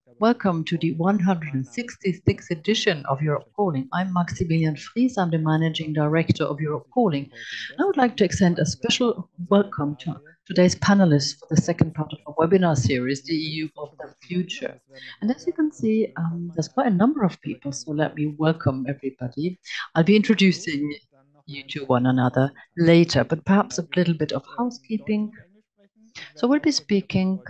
Welcome to the 166th edition of Europe Calling. I'm Maximilian Fries, I'm the Managing Director of Europe Calling. I would like to extend a special welcome to today's panelists for the second part of our webinar series, The EU of the Future. And as you can see, there's quite a number of people, so let me welcome everybody. I'll be introducing you to one another later, but perhaps a little bit of housekeeping. So we'll be speaking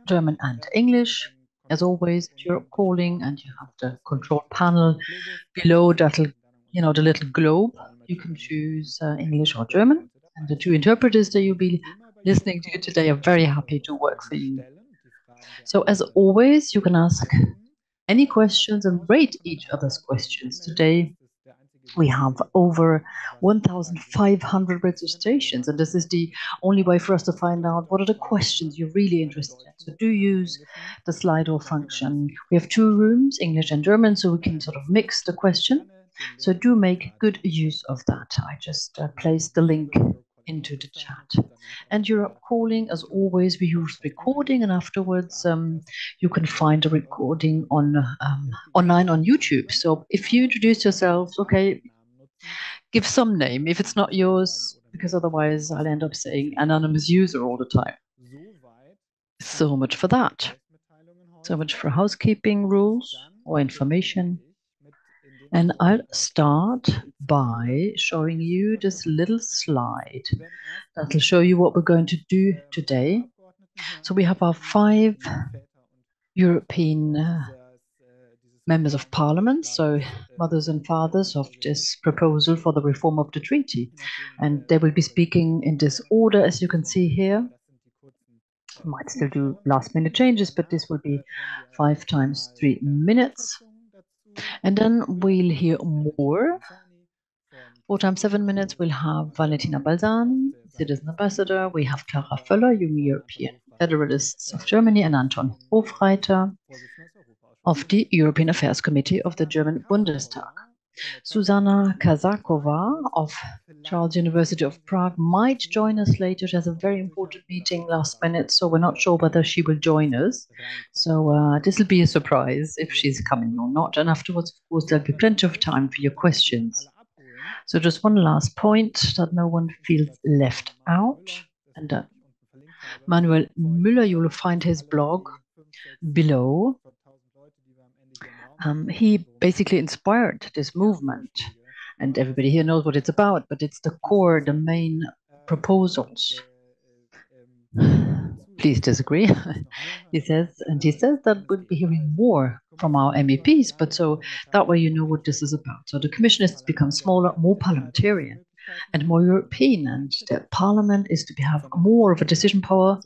German and English. As always, Europe Calling, and you have the control panel below that'll, the little globe. You can choose English or German. And the two interpreters that you'll be listening to today are very happy to work for you. So as always, you can ask any questions and rate each other's questions. Today, we have over 1,500 registrations, and this is the only way for us to find out what are the questions you're really interested in. So do use the Slido function. We have two rooms, English and German, so we can sort of mix the question. So do make good use of that. I just placed the link into the chat. And Europe Calling, as always, we use recording, and afterwards you can find a recording on online on YouTube. So if you introduce yourselves, okay, give some name if it's not yours, because otherwise I'll end up saying anonymous user all the time. So much for that. So much for housekeeping rules or information. And I'll start by showing you this little slide that'll show you what we're going to do today. So we have our 5 European members of parliament, so mothers and fathers of this proposal for the reform of the treaty. And they will be speaking in this order, as you can see here. Might still do last-minute changes, but this will be 5 times 3 minutes. And then we'll hear more. 4 times 7 minutes, we'll have Valentina Balzani, Citizen Ambassador. We have Clara Föller, Young European Federalists of Germany, and Anton, Hofreiter of the European Affairs Committee of the German Bundestag. Susanna Kazakova of Charles University of Prague might join us later. She has a very important meeting last minute, so we're not sure whether she will join us. So this will be a surprise if she's coming or not. And afterwards, of course, there'll be plenty of time for your questions. So just one last point, that no one feels left out. And Manuel Müller, you will find his blog below. He basically inspired this movement, and everybody here knows what it's about, but it's the core, the main proposals. Please disagree, he says that we'll be hearing more from our MEPs, but so that way you know what this is about. So the Commission is to become smaller, more parliamentarian, and more European, and the Parliament is to have more of a decision power,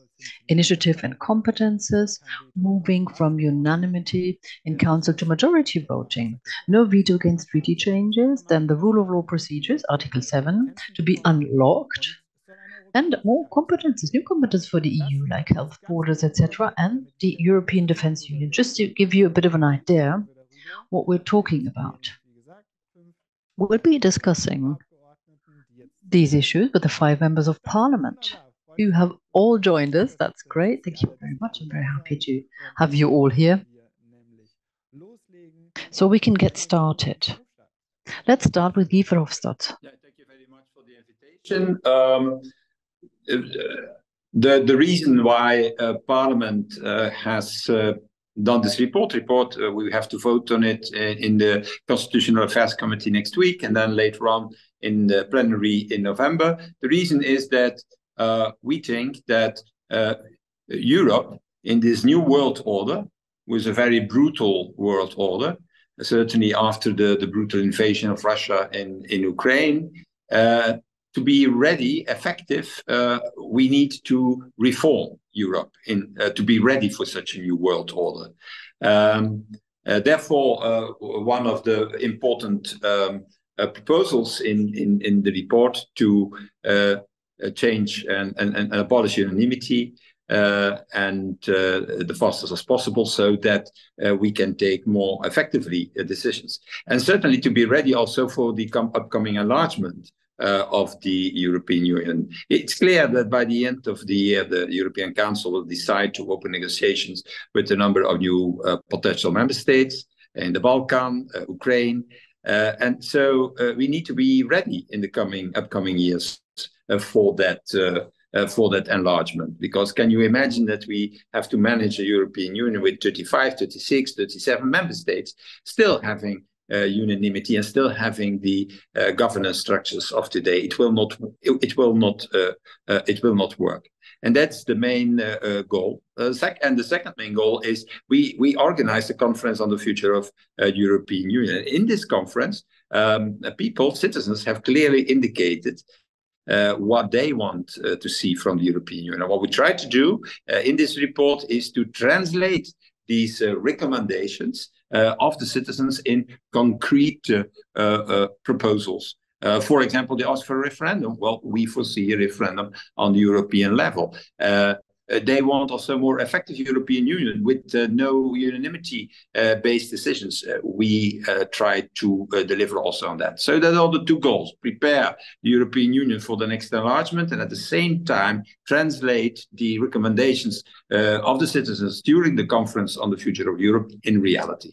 initiative and competences, moving from unanimity in Council to majority voting, no veto against treaty changes, then the rule of law procedures, Article 7, to be unlocked, and more competences, new competences for the EU, like health, borders, etc., and the European Defence Union. Just to give you a bit of an idea what we're talking about. We'll be discussing these issues with the 5 members of Parliament. You have all joined us. That's great. Thank you very much. I'm very happy to have you all here. So we can get started. Let's start with Guy Verhofstadt. Yeah, thank you very much for the invitation. The reason why Parliament has done this report, we have to vote on it in the Constitutional Affairs Committee next week, and then later on in the plenary in November. The reason is that we think that Europe, in this new world order, was a very brutal world order, certainly after the brutal invasion of Russia in Ukraine. To be ready, effective, we need to reform Europe to be ready for such a new world order. Therefore, one of the important proposals in the report to change and abolish unanimity and the fastest as possible, so that we can take more effectively decisions. And certainly to be ready also for the upcoming enlargement of the European Union. It's clear that by the end of the year, the European Council will decide to open negotiations with a number of new potential member states in the Balkan, Ukraine. And so we need to be ready in the upcoming years for that enlargement. Because can you imagine that we have to manage the European Union with 35, 36, 37 member states, still having unanimity and still having the governance structures of today? It will not work. And that's the main goal. And the second main goal is we organize a conference on the future of European Union. In this conference, citizens have clearly indicated what they want to see from the European Union. And what we try to do in this report is to translate these recommendations of the citizens in concrete proposals. For example, they ask for a referendum. Well, we foresee a referendum on the European level. They want also a more effective European Union with no unanimity-based decisions. We try to deliver also on that. So that are the two goals: prepare the European Union for the next enlargement, and at the same time translate the recommendations of the citizens during the conference on the future of Europe in reality.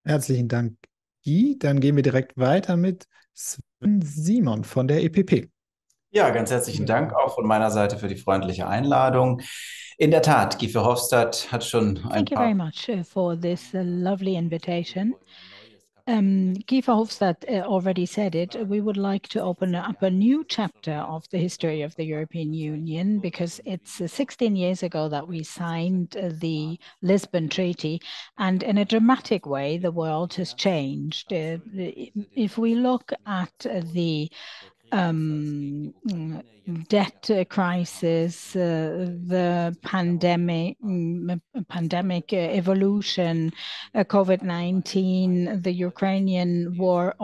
Herzlichen Dank, Guy. Dann gehen wir direkt weiter mit Sven Simon von der EPP. Ja, ganz herzlichen Dank auch von meiner Seite für die freundliche Einladung. In der Tat, Guy Verhofstadt hat schon ein Thank you very much for this lovely invitation. Guy Verhofstadt already said it. We would like to open up a new chapter of the history of the European Union, because it's 16 years ago that we signed the Lisbon Treaty, and in a dramatic way, the world has changed. If we look at the debt crisis, the pandemic evolution, COVID-19, the Ukrainian war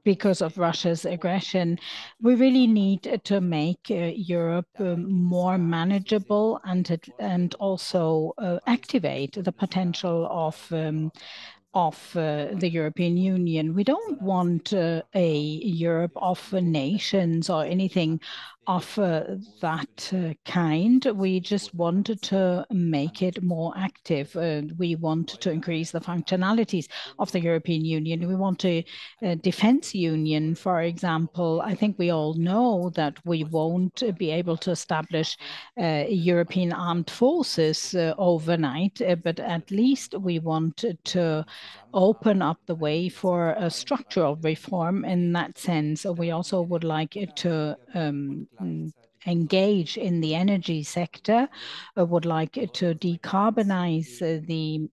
because of Russia's aggression, we really need to make Europe more manageable and also activate the potential of the European Union. We don't want a Europe of nations or anything of that kind. We just wanted to make it more active. We want to increase the functionalities of the European Union. We want a defense union, for example. I think we all know that we won't be able to establish European armed forces overnight, but at least we want to open up the way for a structural reform in that sense. We also would like it to engage in the energy sector, would like to decarbonize the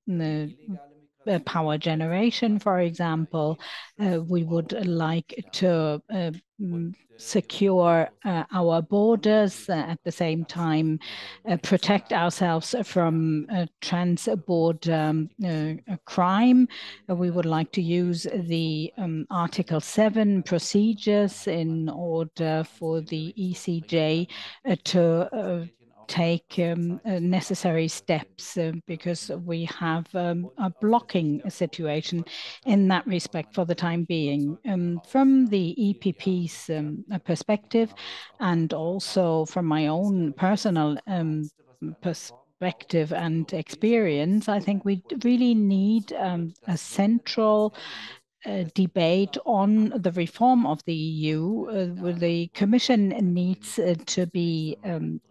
power generation, for example. We would like to secure our borders, at the same time protect ourselves from trans-border crime. We would like to use the Article 7 procedures in order for the ECJ to take necessary steps, because we have a blocking situation in that respect for the time being. From the EPP's perspective, and also from my own personal perspective and experience, I think we really need a central debate on the reform of the EU. The Commission needs to be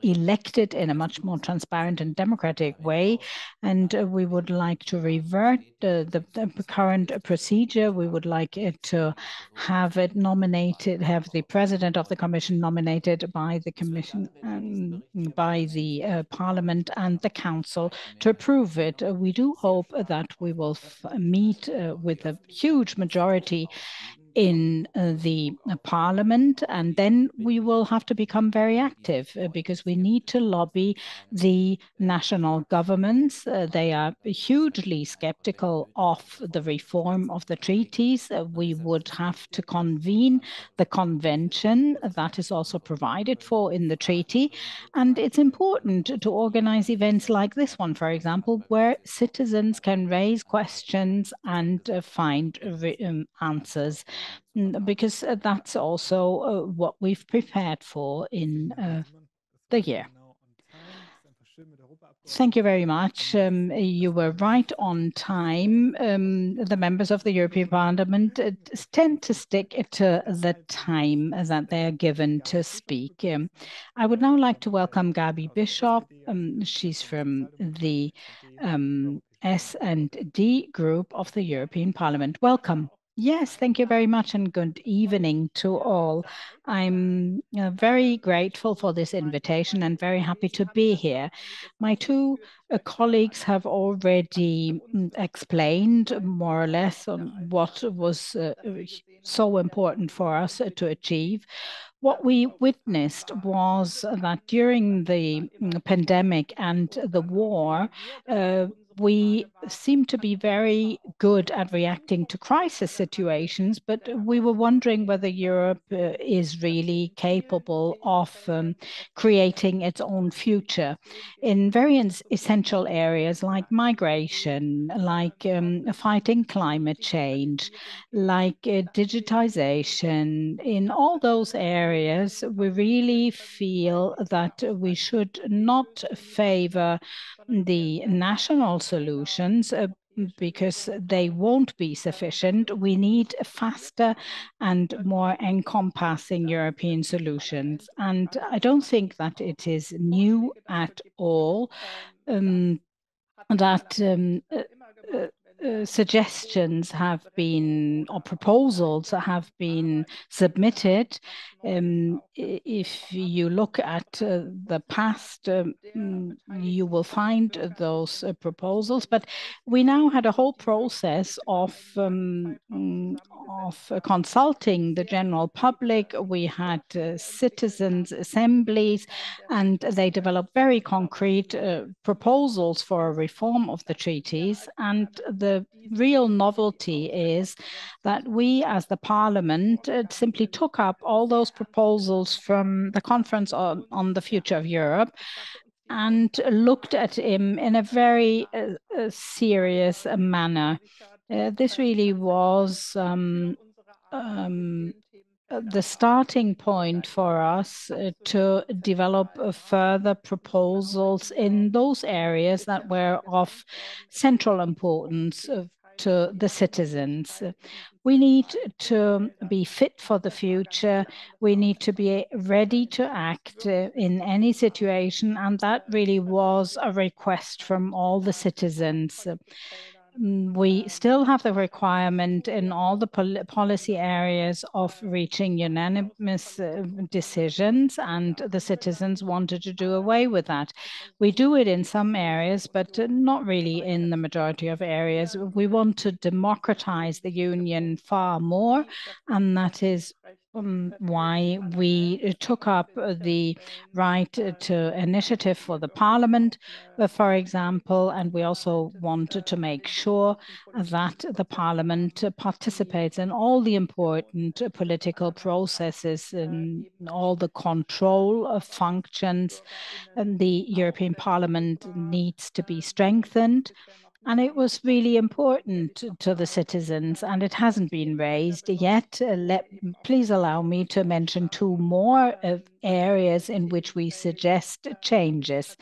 elected in a much more transparent and democratic way, and we would like to revert the current procedure. We would like it to have it nominated, have the President of the Commission nominated by the Commission, by the Parliament and the Council to approve it. We do hope that we will meet with a huge majority in the parliament, and then we will have to become very active because we need to lobby the national governments. They are hugely skeptical of the reform of the treaties. We would have to convene the convention that is also provided for in the treaty. And it's important to organize events like this one, for example, where citizens can raise questions and find answers, because that's also what we've prepared for in the year. Thank you very much. You were right on time. The members of the European Parliament tend to stick to the time that they are given to speak. I would now like to welcome Gaby Bischoff. She's from the S&D group of the European Parliament. Welcome. Yes, thank you very much, and good evening to all. I'm very grateful for this invitation and very happy to be here. My two colleagues have already explained more or less on what was so important for us to achieve. What we witnessed was that during the pandemic and the war, we seem to be very good at reacting to crisis situations, but we were wondering whether Europe is really capable of creating its own future in very essential areas like migration, like fighting climate change, like digitization. In all those areas, we really feel that we should not favor the national solutions because they won't be sufficient. We need faster and more encompassing European solutions. And I don't think that it is new at all that suggestions have been, or proposals have been submitted. If you look at the past, you will find those proposals. But we now had a whole process of consulting the general public. We had citizens' assemblies, and they developed very concrete proposals for a reform of the treaties. And the real novelty is that we, as the Parliament, simply took up all those proposals from the Conference on the Future of Europe and looked at him in a very serious manner. This really was the starting point for us to develop further proposals in those areas that were of central importance to the citizens. We need to be fit for the future. We need to be ready to act in any situation. And that really was a request from all the citizens. We still have the requirement in all the policy areas of reaching unanimous decisions, and the citizens wanted to do away with that. We do it in some areas, but not really in the majority of areas. We want to democratize the union far more, and that is why we took up the right to initiative for the Parliament, for example, and we also wanted to make sure that the Parliament participates in all the important political processes and all the control functions. And the European Parliament needs to be strengthened. And it was really important to the citizens, and it hasn't been raised yet. Please allow me to mention two more areas in which we suggest changes.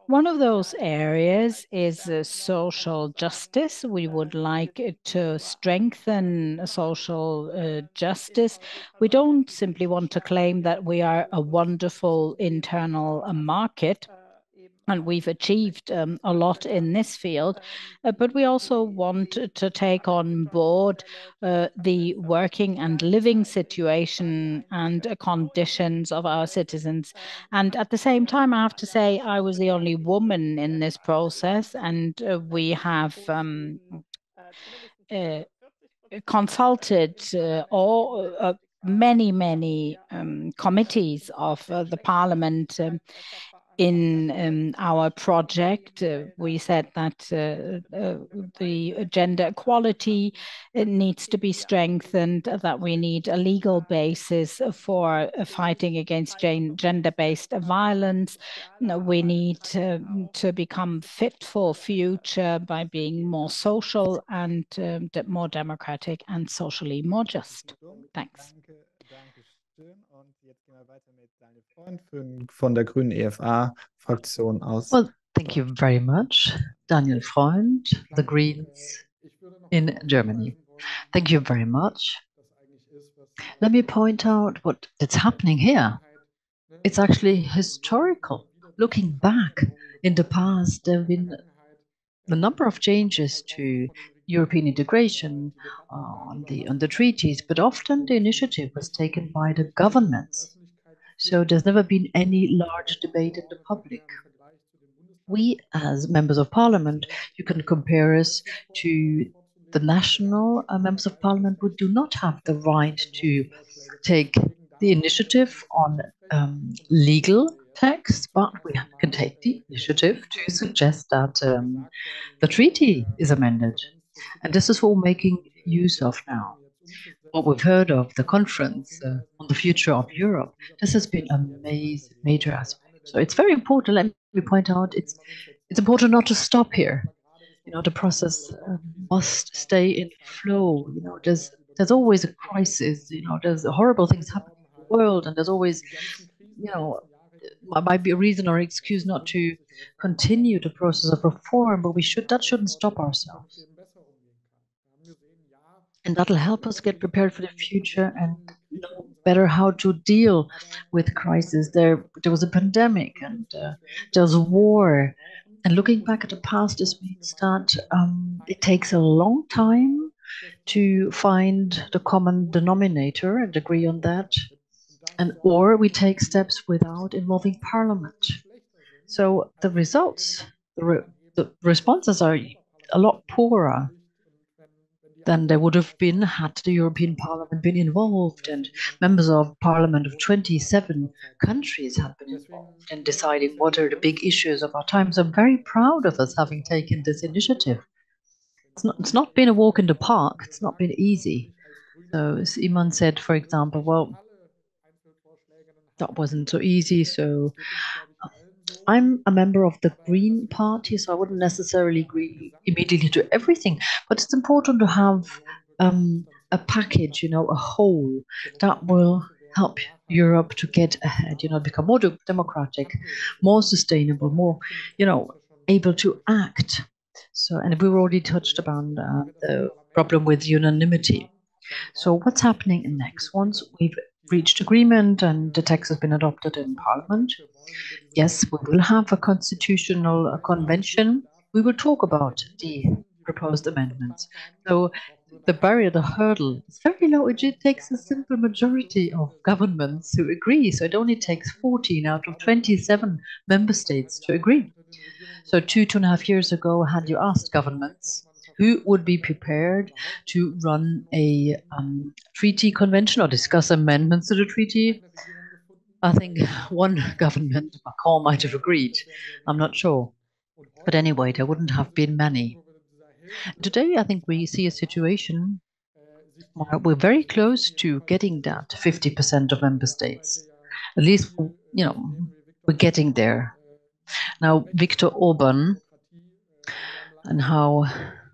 One of those areas is social justice. We would like to strengthen social justice. We don't simply want to claim that we are a wonderful internal market, and we've achieved a lot in this field, but we also want to take on board the working and living situation and conditions of our citizens. And at the same time, I have to say, I was the only woman in this process, and we have consulted all many committees of the Parliament in our project. We said that the gender equality needs to be strengthened, that we need a legal basis for fighting against gender-based violence. We need to become fit for future by being more social and more democratic and socially more just. Thanks. Und jetzt gehen wir weiter mit Daniel Freund von der Grünen EFA-Fraktion aus. Well, thank you very much, Daniel Freund, the Greens in Germany. Thank you very much. Let me point out what is happening here. It's actually historical. Looking back in the past, there have been a number of changes to European integration on the treaties, but often the initiative was taken by the governments. So there's never been any large debate in the public. We, as members of parliament, you can compare us to the national members of parliament who do not have the right to take the initiative on legal text, but we can take the initiative to suggest that the treaty is amended. And this is what we're making use of now. What we've heard of the conference on the future of Europe, this has been a major aspect. So it's very important. Let me point out, it's important not to stop here. You know, the process must stay in flow. You know, there's always a crisis. You know, there's horrible things happening in the world, and there's always, you know, might be a reason or excuse not to continue the process of reform, but that shouldn't stop ourselves. And that'll help us get prepared for the future and know better how to deal with crisis. There was a pandemic and there was a war. And looking back at the past, this means that it takes a long time to find the common denominator and agree on that. Or we take steps without involving Parliament. So the results, the responses are a lot poorer than they would have been had the European Parliament been involved, and members of Parliament of 27 countries have been involved in deciding what are the big issues of our times. I'm very proud of us having taken this initiative. It's not been a walk in the park. It's not been easy. So Simon said, for example, well, that wasn't so easy. So I'm a member of the Green Party, so I wouldn't necessarily agree immediately to everything, but it's important to have a package, you know, a whole that will help Europe to get ahead, you know, become more democratic, more sustainable, more, you know, able to act. So, and we already touched upon the problem with unanimity. So what's happening next? Once we've reached agreement and the text has been adopted in Parliament, yes, we will have a constitutional convention. We will talk about the proposed amendments. So the barrier, the hurdle is very low. It takes a simple majority of governments who agree. So it only takes 14 out of 27 member states to agree. So 2.5 years ago, had you asked governments who would be prepared to run a treaty convention or discuss amendments to the treaty, I think one government, Macron, might have agreed. I'm not sure. But anyway, there wouldn't have been many. Today, I think we see a situation where we're very close to getting that 50% of member states. At least, you know, we're getting there. Now, Viktor Orban and how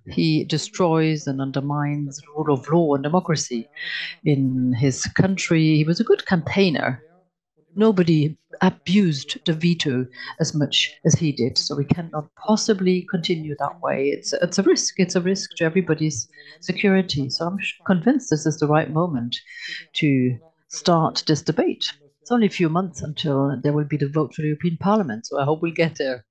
he destroys and undermines the rule of law and democracy in his country. He was a good campaigner. Nobody abused the veto as much as he did, so we cannot possibly continue that way. It's a risk. It's a risk to everybody's security. So I'm convinced this is the right moment to start this debate. It's only a few months until there will be the vote for the European Parliament, so I hope we'll get there.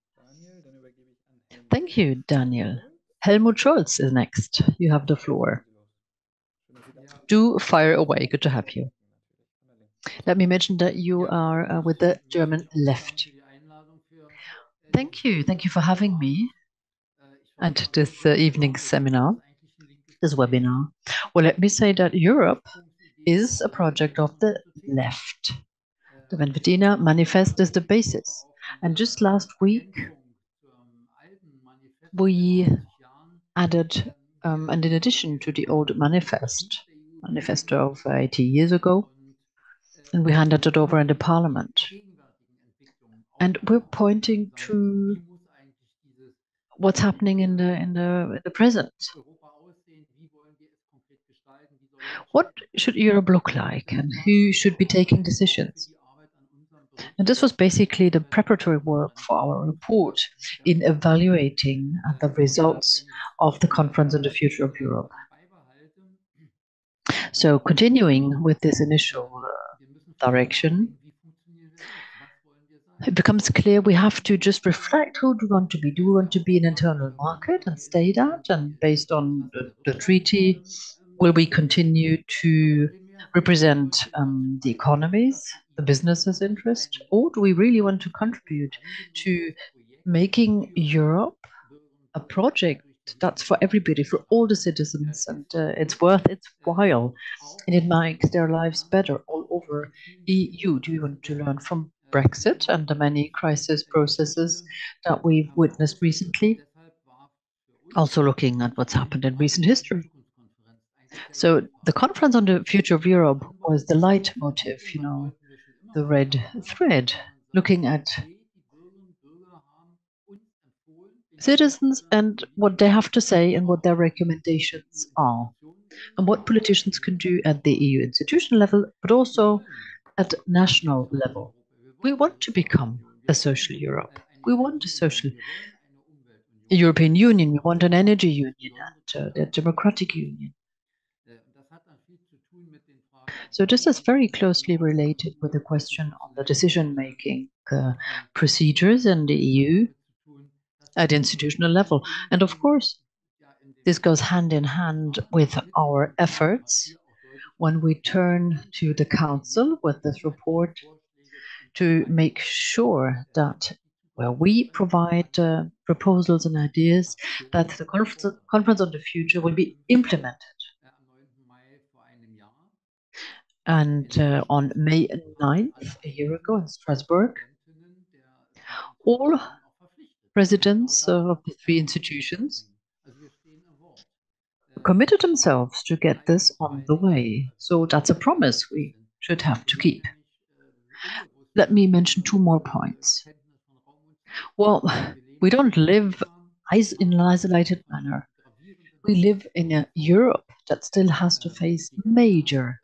Thank you, Daniel. Helmut Scholz is next. You have the floor. Do fire away. Good to have you. Let me mention that you are with the German left. Thank you. Thank you for having me at this evening's seminar. this webinar? Well, let me say that Europe is a project of the left. The Valentina Manifest is the basis. And just last week, we added, and in addition to the old manifesto of 80 years ago, and we handed it over in the parliament. And we're pointing to what's happening in the present. What should Europe look like, and who should be taking decisions? And this was basically the preparatory work for our report in evaluating the results of the Conference on the Future of Europe. So continuing with this initial direction, it becomes clear we have to just reflect who do we want to be. Do we want to be an internal market and stay that? And based on the treaty, will we continue to represent the economies, the businesses' interest? Or do we really want to contribute to making Europe a project that's for everybody, for all the citizens, and it's worth its while, and it makes their lives better all over EU? Do we want to learn from Brexit and the many crisis processes that we've witnessed recently? Also looking at what's happened in recent history. So the Conference on the Future of Europe was the leitmotif, the red thread, looking at citizens and what they have to say and what their recommendations are, and what politicians can do at the EU institutional level, but also at national level. We want to become a social Europe. We want a social European Union. We want an energy union and a democratic union. So this is very closely related with the question on the decision-making procedures in the EU at institutional level. And of course, this goes hand in hand with our efforts when we turn to the Council with this report to make sure that we provide proposals and ideas that the Conference on the Future will be implemented. And on May 9th, a year ago in Strasbourg, all presidents of the three institutions committed themselves to get this on the way. So that's a promise we should have to keep. Let me mention two more points. Well, we don't live in an isolated manner. We live in a Europe that still has to face major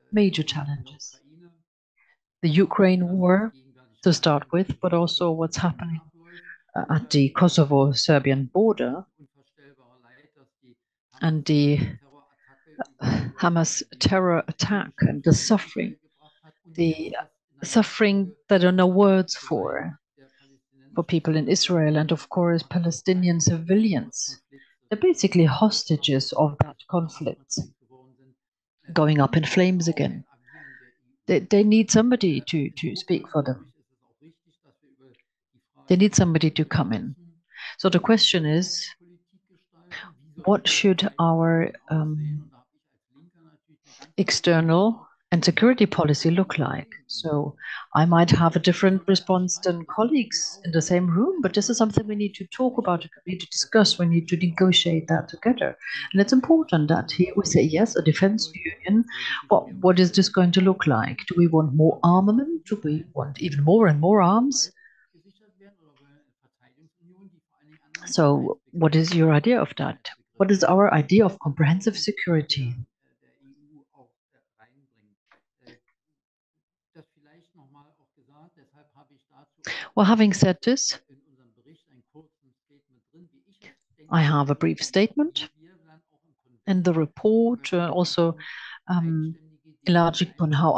challenges. The Ukraine war, to start with, but also what's happening at the Kosovo-Serbian border and the Hamas terror attack and the suffering that are no words for people in Israel and, of course, Palestinian civilians. They're basically hostages of that conflict, going up in flames again. They need somebody to speak for them. They need somebody to come in. So the question is, what should our external and security policy look like? So I might have a different response than colleagues in the same room, but this is something we need to talk about, we need to discuss, we need to negotiate that together. And it's important that here we say, yes, a defense union, what is this going to look like? Do we want more armament? Do we want even more and more arms? So what is your idea of that? What is our idea of comprehensive security? Well, having said this, I have a brief statement in the report, also enlarging upon how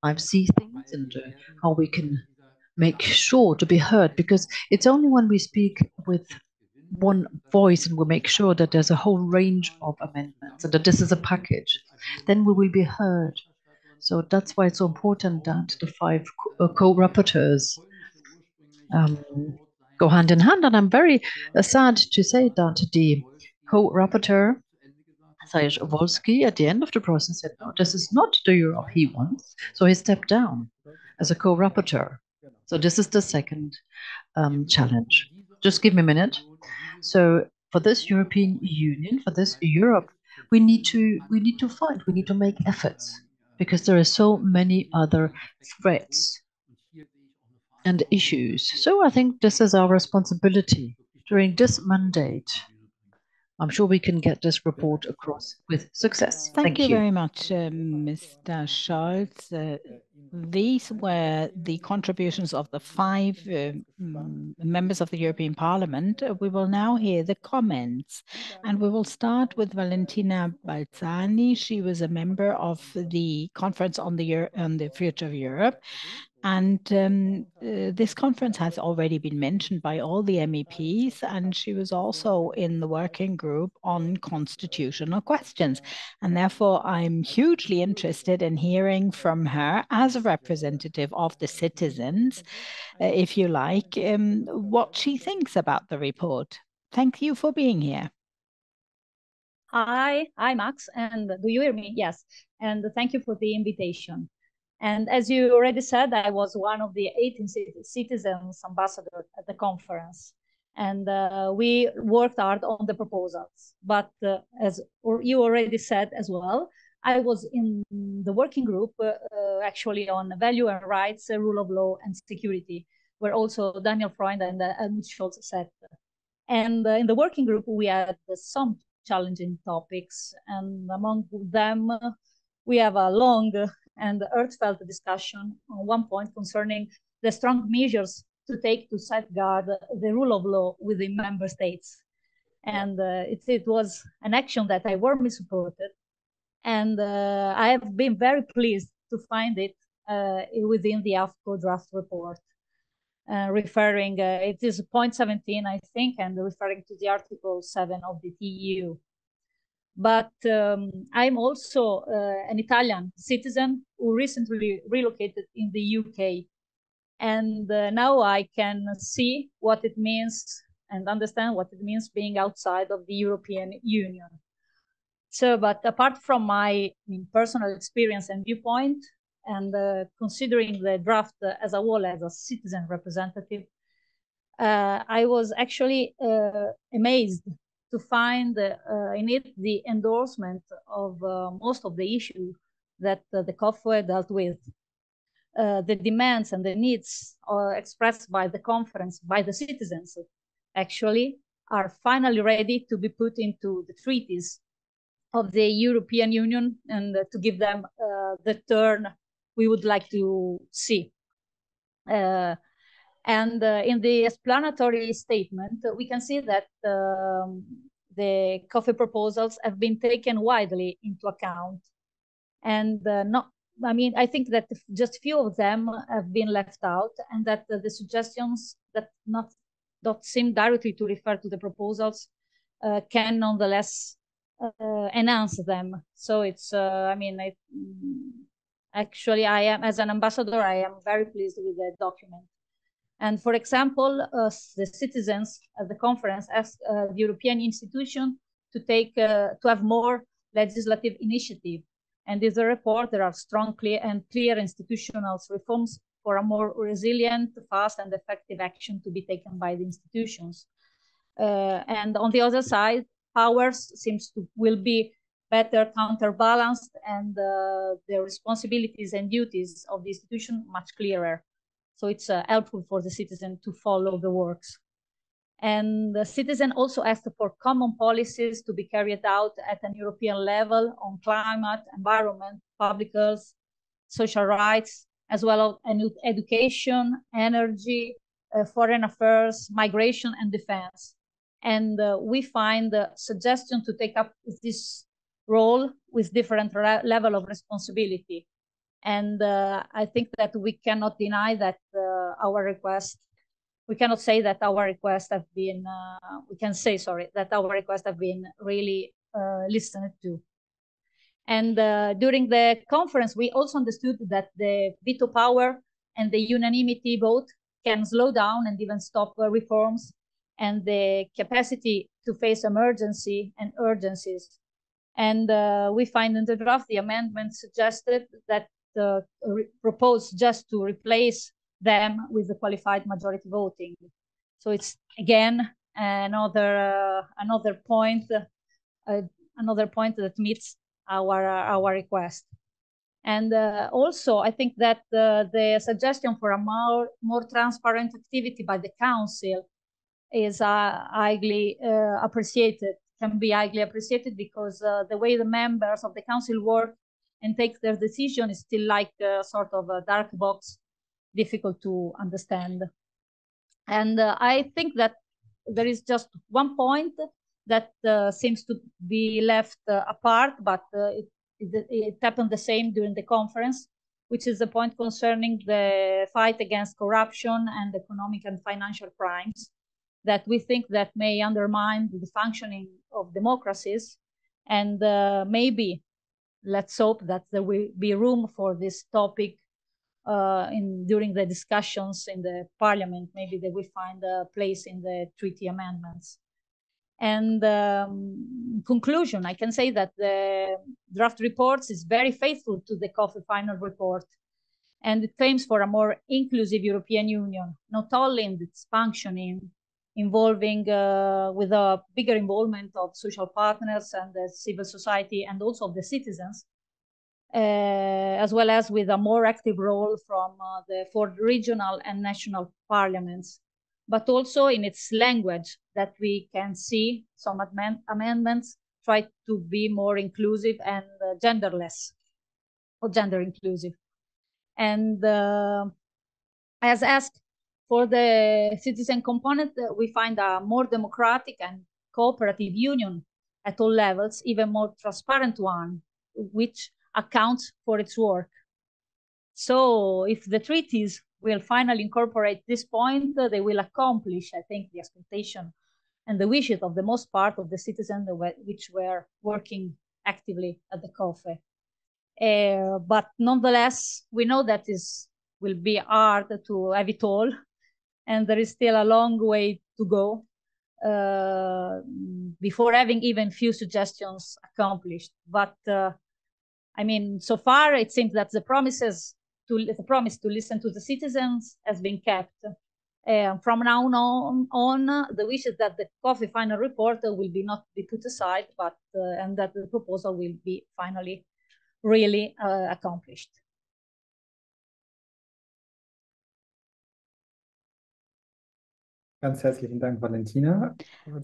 I see things and how we can make sure to be heard, because it's only when we speak with one voice and we make sure that there's a whole range of amendments and that this is a package, then we will be heard. So that's why it's so important that the five co-rapporteurs go hand in hand. And I'm very sad to say that the co-rapporteur Saryusz-Wolski, at the end of the process, said, no, this is not the Europe he wants. So he stepped down as a co-rapporteur. So this is the second challenge. Just give me a minute. So for this European Union, for this Europe, we need to fight. We need to make efforts because there are so many other threats and issues. So I think this is our responsibility during this mandate. I'm sure we can get this report across with success. Thank you very much, Mr. Scholz. These were the contributions of the 5 members of the European Parliament. We will now hear the comments, and we will start with Valentina Balzani. She was a member of the Conference on the Future of Europe. And this conference has already been mentioned by all the MEPs, and she was also in the working group on constitutional questions. And therefore, I'm hugely interested in hearing from her as a representative of the citizens, if you like, what she thinks about the report. Thank you for being here. Hi, Max, and do you hear me? Yes, and thank you for the invitation. And as you already said, I was one of the 18 citizens ambassadors at the conference. And we worked hard on the proposals. But as you already said as well, I was in the working group actually on value and rights, rule of law and security, where also Daniel Freund and Helmut Scholz sat. And in the working group, we had some challenging topics. And among them, we have a long and heartfelt discussion on one point concerning the strong measures to take to safeguard the rule of law within member states. And it was an action that I warmly supported. And I have been very pleased to find it within the AFCO draft report, referring, it is point 17, I think, and referring to the Article 7 of the TEU. But I'm also an Italian citizen who recently relocated in the UK. And now I can see what it means and understand what it means being outside of the European Union. So, but apart from my personal experience and viewpoint, and considering the draft as a whole as a citizen representative, I was actually amazed to find in it the endorsement of most of the issues that the COFWE dealt with. The demands and the needs expressed by the conference, by the citizens, actually, are finally ready to be put into the treaties of the European Union and to give them the turn we would like to see. And in the explanatory statement, we can see that the COFWE proposals have been taken widely into account. And I think that just few of them have been left out, and that the suggestions that don't seem directly to refer to the proposals can nonetheless enhance them. So it's, actually, I am, as an ambassador, I am very pleased with the document. And for example, the citizens at the conference asked the European institution to have more legislative initiative. And in the report, there are strong, clear institutional reforms for a more resilient, fast, and effective action to be taken by the institutions. And on the other side, powers will be better counterbalanced, and the responsibilities and duties of the institution much clearer. So it's helpful for the citizen to follow the works. And the citizen also asked for common policies to be carried out at an European level on climate, environment, public health, social rights, as well as education, energy, foreign affairs, migration, and defense. And we find the suggestion to take up this role with different level of responsibility. And I think that we cannot deny that our request, we cannot say that our requests have been, that our requests have been really listened to. And during the conference, we also understood that the veto power and the unanimity vote can slow down and even stop reforms, and the capacity to face emergency and urgencies. And we find in the draft the amendment suggested that proposed just to replace them with the qualified majority voting. So it's again another point that meets our request. And also, I think that the suggestion for a more transparent activity by the Council is highly appreciated, can be highly appreciated, because the way the members of the Council work and take their decision is still like a sort of a dark box, difficult to understand. And I think that there is just one point that seems to be left apart, but it happened the same during the conference, which is the point concerning the fight against corruption and economic and financial crimes, that we think that may undermine the functioning of democracies. And maybe, let's hope that there will be room for this topic during the discussions in the Parliament. Maybe they will find a place in the treaty amendments. And conclusion, I can say that the draft reports is very faithful to the COFE final report, and it claims for a more inclusive European Union, not only in its functioning, involving with a bigger involvement of social partners and the civil society and also of the citizens, as well as with a more active role from for regional and national parliaments, but also in its language, that we can see some amendments try to be more inclusive and genderless or gender inclusive. And as asked for the citizen component, we find a more democratic and cooperative union at all levels, even more transparent one, which accounts for its work. So if the treaties will finally incorporate this point, they will accomplish, I think, the expectation and the wishes of the most part of the citizens which were working actively at the COFE. But nonetheless, we know that this will be hard to have it all, and there is still a long way to go before having even few suggestions accomplished. But I mean, so far it seems that the promise to listen to the citizens has been kept. From now on, the wish is that the COFE final report will not be put aside, but and that the proposal will be finally really accomplished. Ganz herzlichen Dank, Valentina.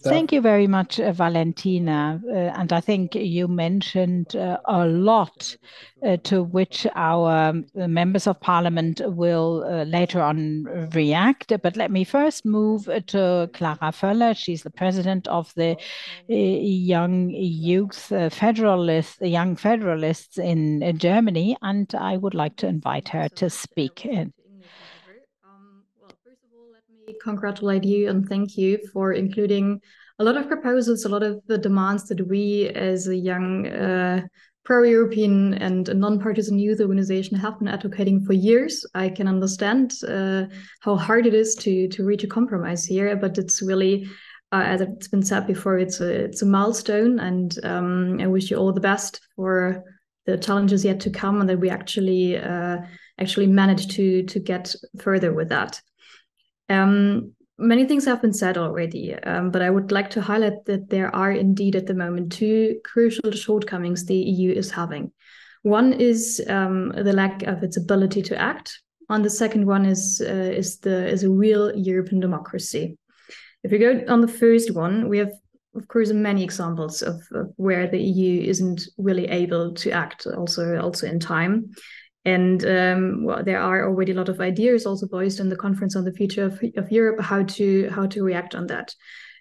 Thank you very much, Valentina. And I think you mentioned a lot to which our members of parliament will later on react. But let me first move to Clara Föller. She's the president of the Young Federalists in Germany, and I would like to invite her to speak. Congratulate you and thank you for including a lot of proposals, a lot of the demands that we as a young pro-European and non-partisan youth organization have been advocating for years. I can understand how hard it is to reach a compromise here, but it's really, as it's been said before, it's a milestone, and I wish you all the best for the challenges yet to come, and that we actually manage to get further with that. Many things have been said already, but I would like to highlight that there are indeed at the moment two crucial shortcomings the EU is having. One is the lack of its ability to act, and the second one is a real European democracy. If we go on the first one, we have, of course, many examples of where the EU isn't really able to act, also in time. And there are already a lot of ideas also voiced in the Conference on the Future of Europe how to react on that.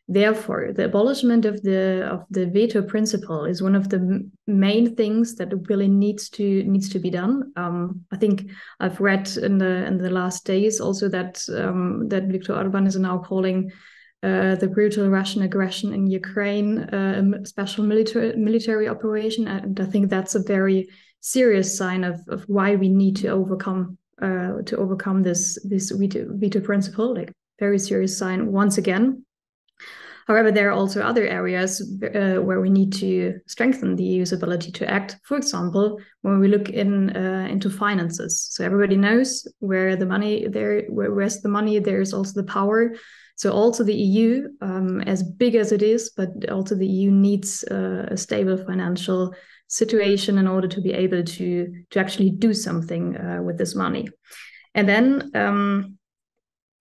Therefore, the abolishment of the veto principle is one of the main things that really needs to be done. I think I've read in the last days also that Viktor Orban is now calling the brutal Russian aggression in Ukraine a special military operation, and I think that's a very serious sign of why we need to overcome this veto principle, like very serious sign once again. However, there are also other areas where we need to strengthen the EU's ability to act. For example, when we look into finances, so everybody knows where's the money, there's also the power. So also the EU, as big as it is, but also the EU needs a stable financial situation in order to be able to actually do something with this money. And then,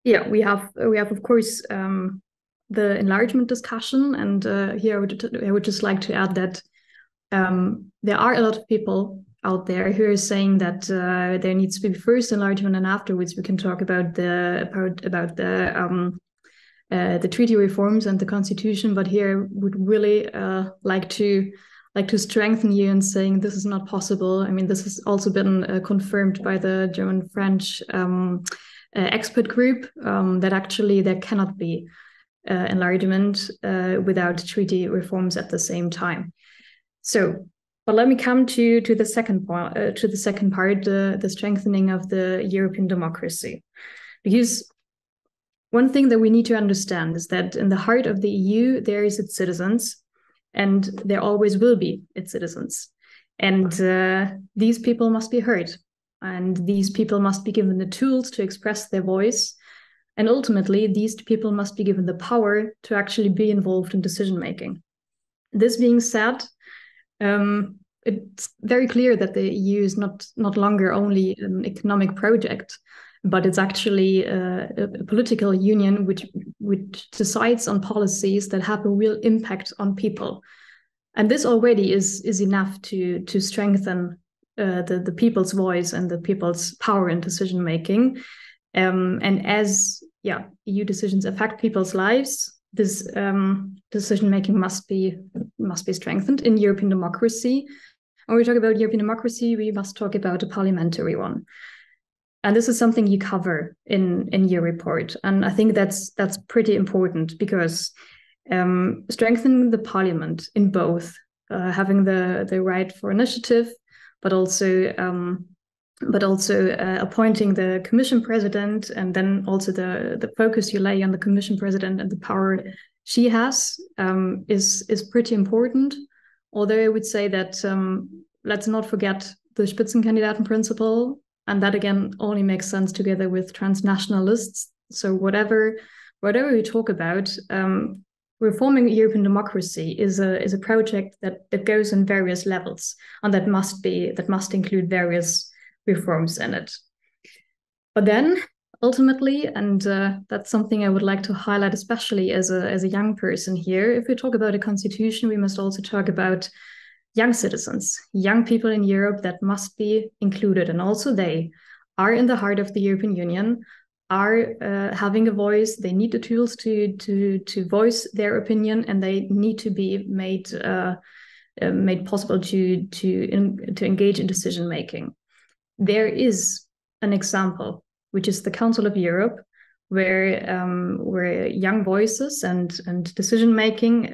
we have of course the enlargement discussion, and here I would just like to add that there are a lot of people out there who are saying that there needs to be first enlargement, and afterwards we can talk about the treaty reforms and the constitution. But here I would really like to strengthen you in saying this is not possible. I mean, this has also been confirmed by the German-French expert group, that actually there cannot be enlargement without treaty reforms at the same time. So, but let me come to the second part, the strengthening of the European democracy, because one thing that we need to understand is that in the heart of the EU there is its citizens, and there always will be its citizens, and these people must be heard, and these people must be given the tools to express their voice. And ultimately, these people must be given the power to actually be involved in decision-making. This being said, it's very clear that the EU is not longer only an economic project, but it's actually a political union which decides on policies that have a real impact on people. And this already is enough to strengthen the people's voice and the people's power in decision-making. And as EU decisions affect people's lives, this decision-making must be strengthened in European democracy. When we talk about European democracy, we must talk about a parliamentary one. And this is something you cover in your report. And I think that's pretty important, because strengthening the parliament in both having the right for initiative, but also appointing the commission president, and then also the focus you lay on the commission president and the power she has is pretty important. Although I would say that let's not forget the Spitzenkandidaten principle, and that again only makes sense together with transnational lists. So whatever we talk about, reforming European democracy is a project that goes in various levels, and that must include various reforms in it. But then ultimately, and that's something I would like to highlight, especially as a young person here, if we talk about a constitution, we must also talk about young citizens, young people in Europe that must be included. And also they are in the heart of the European Union, are having a voice. They need the tools to voice their opinion, and they need to be made possible to engage in decision making. There is an example, which is the Council of Europe, where young voices and decision making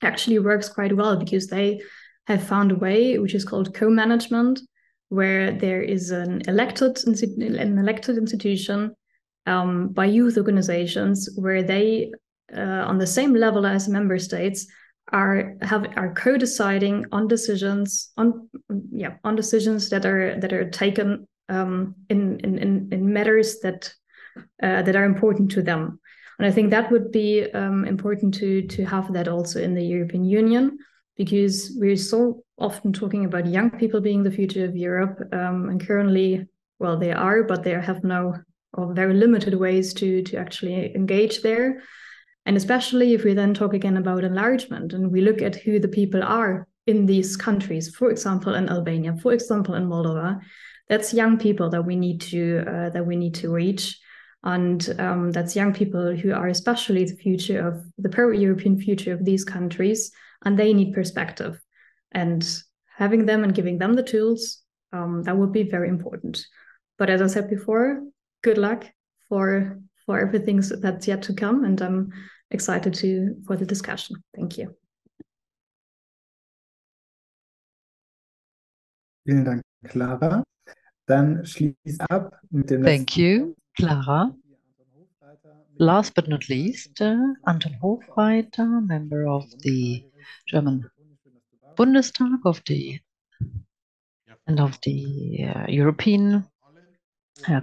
actually works quite well, because they have found a way which is called co-management, where there is an elected institution by youth organizations, where they on the same level as member states are co-deciding on decisions that are taken in matters that are important to them. And I think that would be important to have that also in the European Union, because we're so often talking about young people being the future of Europe, and currently, well, they are, but they have no or very limited ways to actually engage there. And especially if we then talk again about enlargement, and we look at who the people are in these countries, for example, in Albania, for example, in Moldova, that's young people that we need to reach. And that's young people who are especially the future of the pro-European future of these countries, and they need perspective. And having them and giving them the tools, that would be very important. But as I said before, good luck for everything that's yet to come, and I'm excited for the discussion. Thank you. Vielen Dank, Clara. Dann schließt ab mit dem Thank you, Clara. Last but not least, Anton Hofreiter, member of the German Bundestag and of the European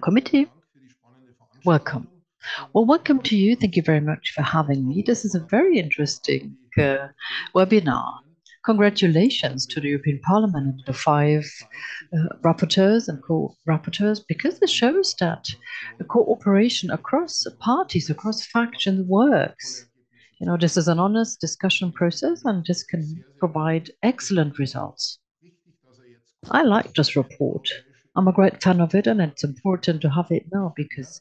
Committee. Welcome. Well, welcome to you. Thank you very much for having me. This is a very interesting webinar. Congratulations to the European Parliament and the 5 rapporteurs and co-rapporteurs, because it shows that the cooperation across parties, across factions works. You know, this is an honest discussion process, and this can provide excellent results. I like this report. I'm a great fan of it, and it's important to have it now because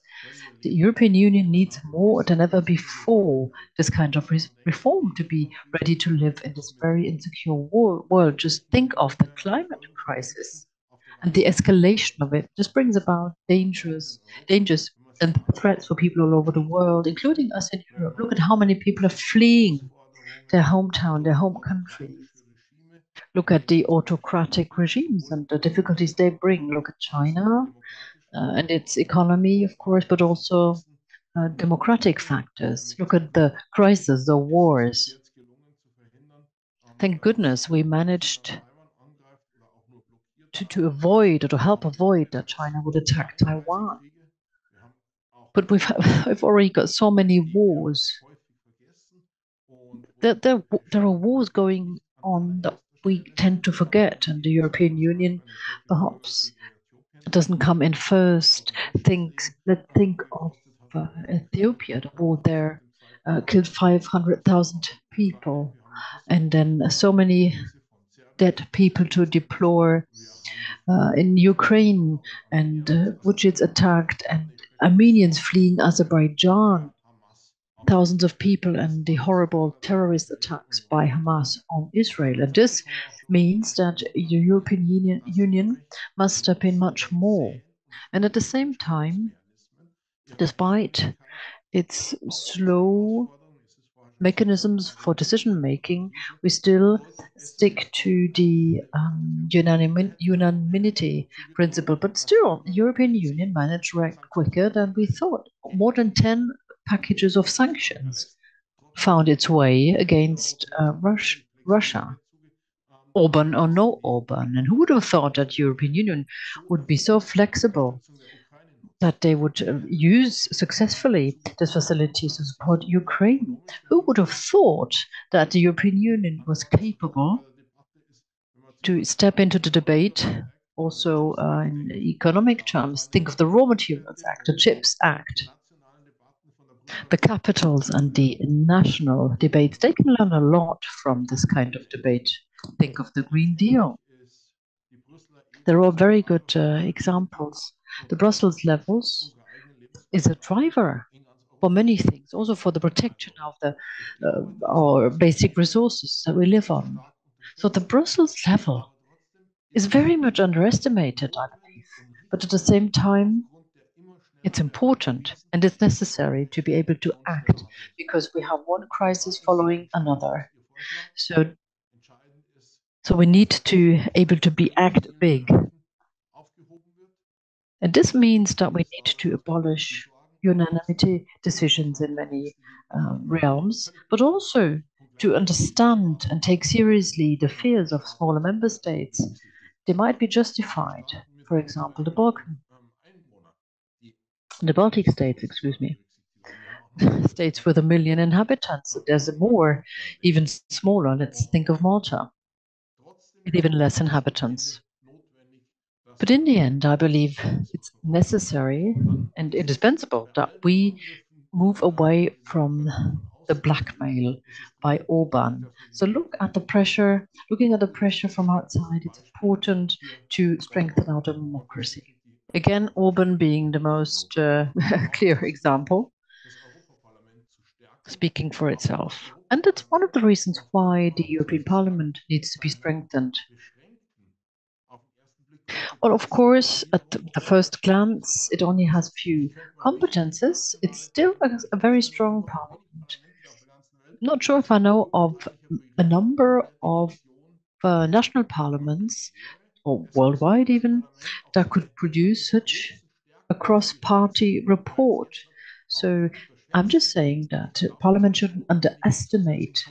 the European Union needs more than ever before this kind of reform to be ready to live in this very insecure world. Just think of the climate crisis and the escalation of it. This brings about dangers and threats for people all over the world, including us in Europe. Look at how many people are fleeing their hometown, their home countries. Look at the autocratic regimes and the difficulties they bring. Look at China and its economy, of course, but also democratic factors. Look at the crisis, the wars. Thank goodness we managed to avoid or to help avoid that China would attack Taiwan. But we've already got so many wars. There are wars going on that we tend to forget, and the European Union perhaps doesn't come in first. Let's think of Ethiopia. The war there killed 500,000 people, and then so many dead people to deplore in Ukraine, and Wujids attacked, and Armenians fleeing Azerbaijan, thousands of people, and the horrible terrorist attacks by Hamas on Israel. And this means that the European Union must step in much more. And at the same time, despite its slow mechanisms for decision making, we still stick to the unanimity principle. But still, the European Union managed to act quicker than we thought. More than 10 packages of sanctions found its way against Russia. Orban or no Orban. And who would have thought that the European Union would be so flexible that they would use successfully this facility to support Ukraine? Who would have thought that the European Union was capable to step into the debate also in economic terms? Think of the Raw Materials Act, the CHIPS Act, the capitals and the national debates. They can learn a lot from this kind of debate. Think of the Green Deal. They're all very good examples. The Brussels levels is a driver for many things, also for the protection of our basic resources that we live on. So the Brussels level is very much underestimated, I believe. But at the same time, it's important and it's necessary to be able to act, because we have one crisis following another. So we need to able to act big. And this means that we need to abolish unanimity decisions in many realms, but also to understand and take seriously the fears of smaller member states. They might be justified. For example, the Baltic states, states with 1 million inhabitants. There's more, even smaller. Let's think of Malta, with even less inhabitants. But in the end, I believe it's necessary and indispensable that we move away from the blackmail by Orban. So looking at the pressure from outside, it's important to strengthen our democracy. Again, Orban being the most clear example, speaking for itself. And that's one of the reasons why the European Parliament needs to be strengthened. Well, of course, at the first glance, it only has few competences. It's still a very strong parliament. Not sure if I know of a number of national parliaments, or worldwide even, that could produce such a cross-party report. So I'm just saying that Parliament shouldn't underestimate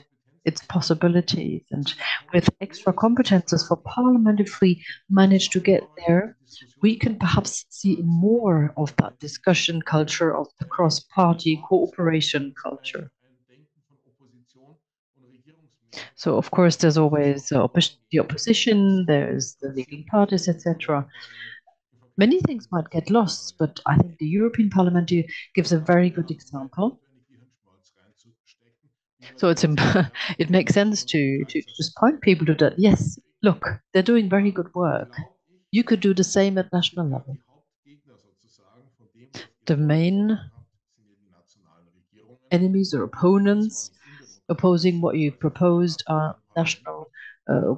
its possibilities, and with extra competences for Parliament, if we manage to get there, we can perhaps see more of that discussion culture, of the cross-party cooperation culture. So, of course, there's always the opposition, there's the legal parties, etc. Many things might get lost, but I think the European Parliament gives a very good example. So it makes sense to just point people to that. Yes, look, they're doing very good work. You could do the same at national level. The main enemies or opponents opposing what you proposed are national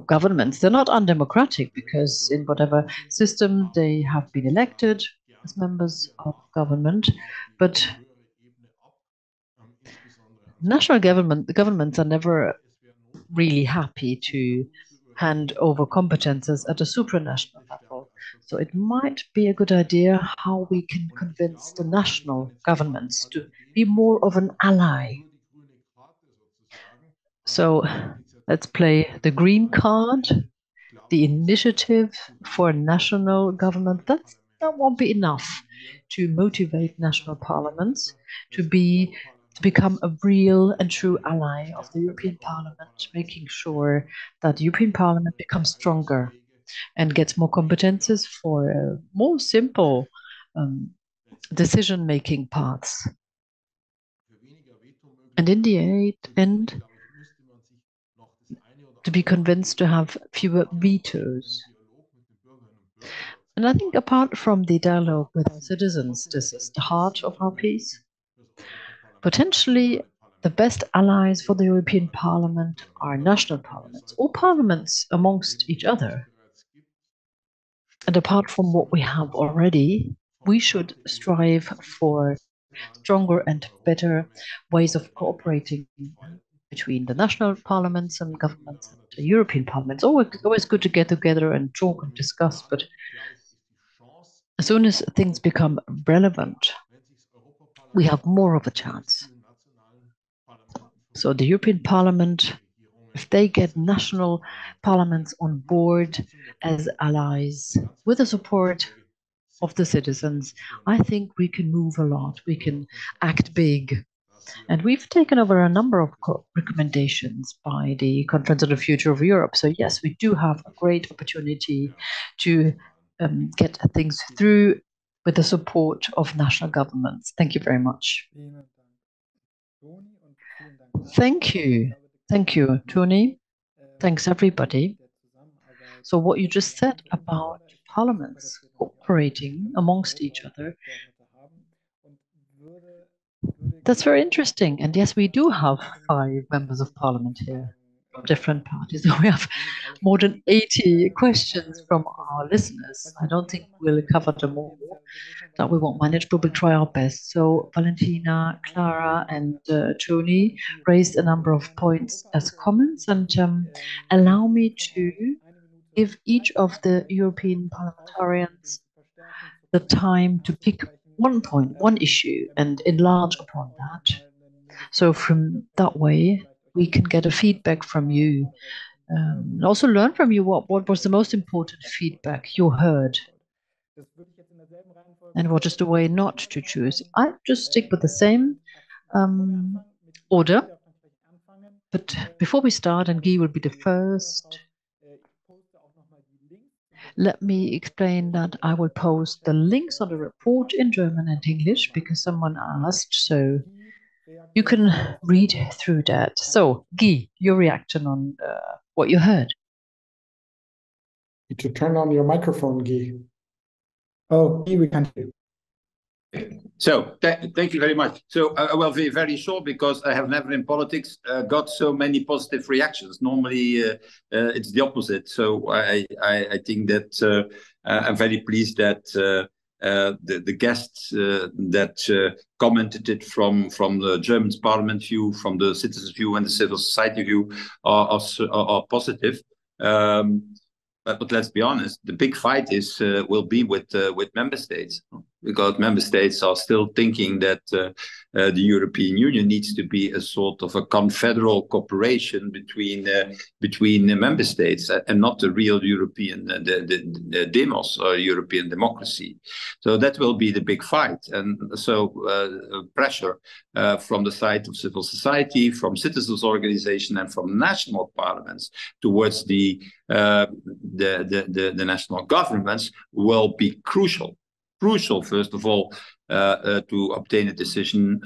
governments. They're not undemocratic because in whatever system they have been elected as members of government, but national governments are never really happy to hand over competences at a supranational level. So it might be a good idea how we can convince the national governments to be more of an ally. So let's play the green card, the initiative for national government. That won't be enough to motivate national parliaments to become a real and true ally of the European Parliament, making sure that the European Parliament becomes stronger and gets more competences for more simple decision-making paths. And in the end, to be convinced to have fewer vetoes. And I think apart from the dialogue with our citizens, this is the heart of our piece. Potentially, the best allies for the European Parliament are national parliaments, or parliaments amongst each other. And apart from what we have already, we should strive for stronger and better ways of cooperating between the national parliaments and governments and the European parliaments. Always good to get together and talk and discuss, but as soon as things become relevant, we have more of a chance. So the European Parliament, if they get national parliaments on board as allies with the support of the citizens, I think we can move a lot. We can act big. And we've taken over a number of recommendations by the Conference on the Future of Europe. So yes, we do have a great opportunity to get things through with the support of national governments. Thank you very much. Thank you. Thank you, Tony. Thanks, everybody. So what you just said about parliaments cooperating amongst each other, that's very interesting. And yes, we do have 5 members of parliament here from different parties. We have more than 80 questions from our listeners. I don't think we'll cover them all, that we won't manage, but we'll try our best. So Valentina, Clara, and Tony raised a number of points as comments, and allow me to give each of the European parliamentarians the time to pick one point, one issue, and enlarge upon that. So from that way, we can get a feedback from you, and also learn from you what was the most important feedback you heard, and what is the way not to choose. I just stick with the same order, but before we start, and Guy will be the first, let me explain that I will post the links on the report in German and English because someone asked, so you can read through that. So, Guy, your reaction on what you heard. Need to turn on your microphone, Guy. Oh, Guy, we can't hear you. So thank you very much. So I will be very short because I have never in politics got so many positive reactions. Normally it's the opposite. So I think that I'm very pleased that the guests that commented it from the German parliament view, from the citizens view, and the civil society view are positive. But let's be honest, the big fight will be with member states. because member states are still thinking that the European Union needs to be a sort of a confederal cooperation between the member states and not the real European the demos or European democracy. So that will be the big fight, and so pressure from the side of civil society, from citizens' organization, and from national parliaments towards the national governments will be crucial. Crucial, first of all, to obtain a decision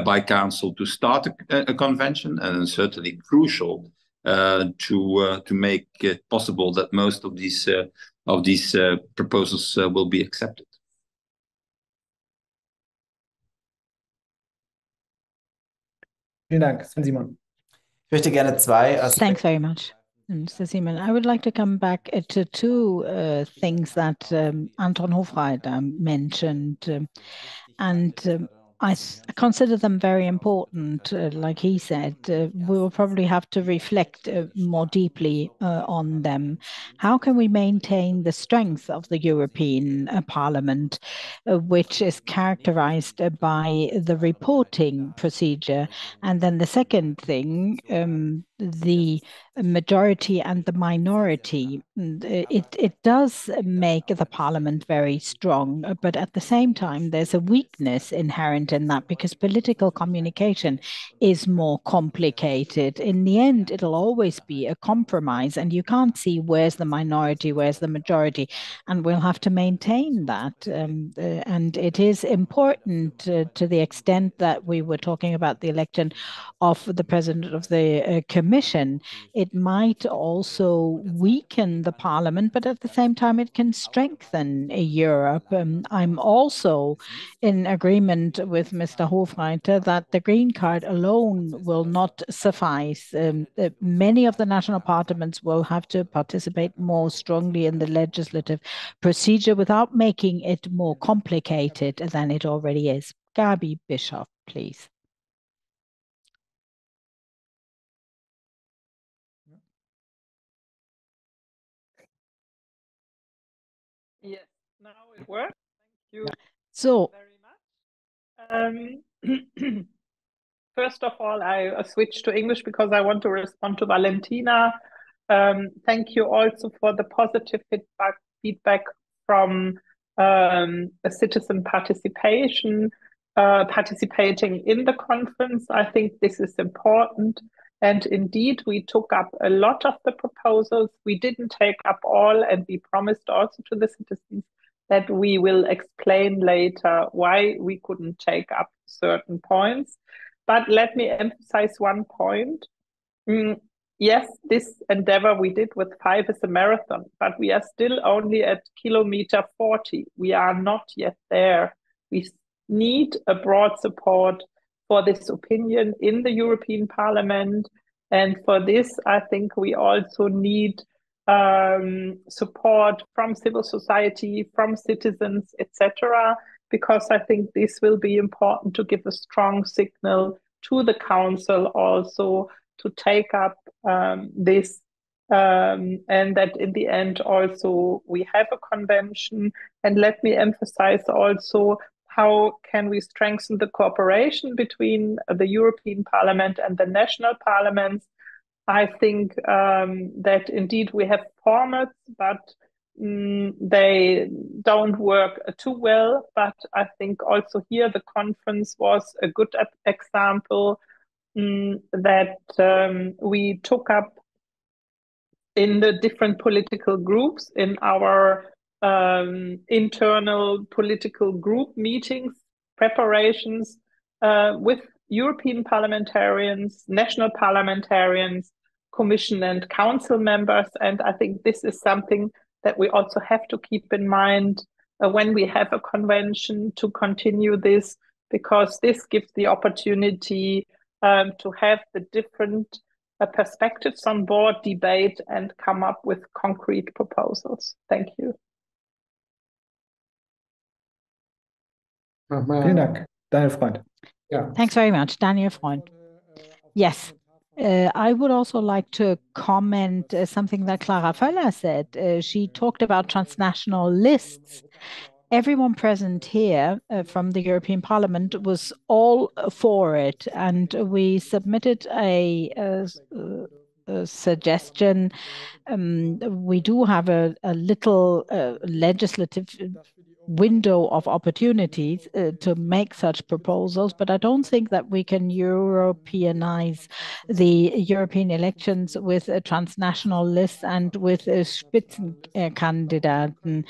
by council to start a convention, and certainly crucial to make it possible that most of these proposals will be accepted. Vielen Dank, Sven Simon. Ich möchte gerne zwei Aspekte. Thanks very much, Mr. Simon. I would like to come back to two things that Anton Hofreiter mentioned, and I consider them very important. Like he said, we will probably have to reflect more deeply on them. How can we maintain the strength of the European Parliament, which is characterized by the reporting procedure? And then the second thing, the majority and the minority. It does make the parliament very strong, but at the same time, there's a weakness inherent in that because political communication is more complicated. In the end, it'll always be a compromise, and you can't see where's the minority, where's the majority, and we'll have to maintain that. And it is important to the extent that we were talking about the election of the president of the Commission. It might also weaken the parliament, but at the same time, it can strengthen Europe. I'm also in agreement with Mr. Hofreiter that the green card alone will not suffice. Many of the national parliaments will have to participate more strongly in the legislative procedure without making it more complicated than it already is. Gaby, Bischoff, please. Yes, now it works. Thank you very much. First of all, I switched to English because I want to respond to Valentina. Thank you also for the positive feedback from citizen participation, participating in the conference. I think this is important. And indeed, we took up a lot of the proposals. We didn't take up all, and we promised also to the citizens that we will explain later why we couldn't take up certain points. But let me emphasize one point. Yes, this endeavor we did with 5 is a marathon, but we are still only at kilometer 40. We are not yet there. We need a broad support for this opinion in the European Parliament. And for this, I think we also need support from civil society, from citizens, etc., because I think this will be important to give a strong signal to the Council also to take up this, and that in the end also we have a convention. And let me emphasize also, how can we strengthen the cooperation between the European Parliament and the national parliaments? I think that indeed we have formats, but they don't work too well. But I think also here the conference was a good example that we took up in the different political groups in our internal political group meetings, preparations with European parliamentarians, national parliamentarians, Commission and Council members. And I think this is something that we also have to keep in mind when we have a convention, to continue this, because this gives the opportunity to have the different perspectives on board, debate, and come up with concrete proposals. Thank you. Vielen Dank. Daniel Freund. Yeah. Thanks very much, Daniel Freund. Yes. I would also like to comment something that Clara Föller said. She talked about transnational lists. everyone present here from the European Parliament was all for it, and we submitted a suggestion. We do have a little legislative window of opportunities to make such proposals, but I don't think that we can Europeanize the European elections with transnational lists and with Spitzenkandidaten.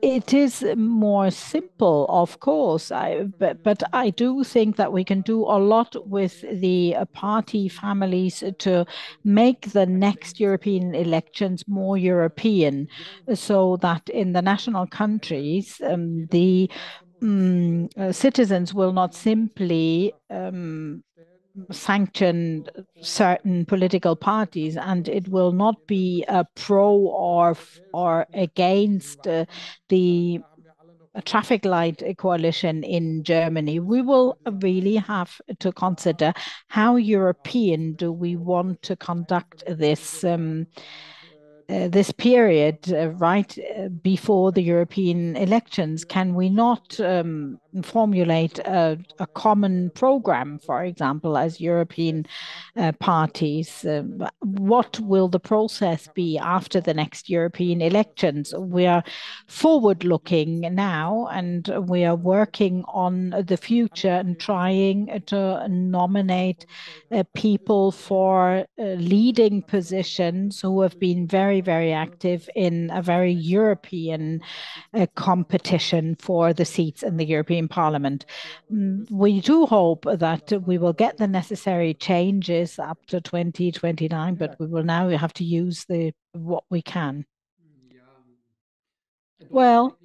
It is more simple, of course, but I do think that we can do a lot with the party families to make the next European elections more European, so that in the national countries, the citizens will not simply sanction certain political parties, and it will not be a pro or against the traffic light coalition in Germany. We will really have to consider how European do we want to conduct this period right before the European elections. Can we not formulate a common program, for example, as European parties? What will the process be after the next European elections? We are forward-looking now, and we are working on the future and trying to nominate people for leading positions who have been very, very active in a very European competition for the seats in the European Parliament. We do hope that we will get the necessary changes up to 2029, but we will now have to use what we can. Well,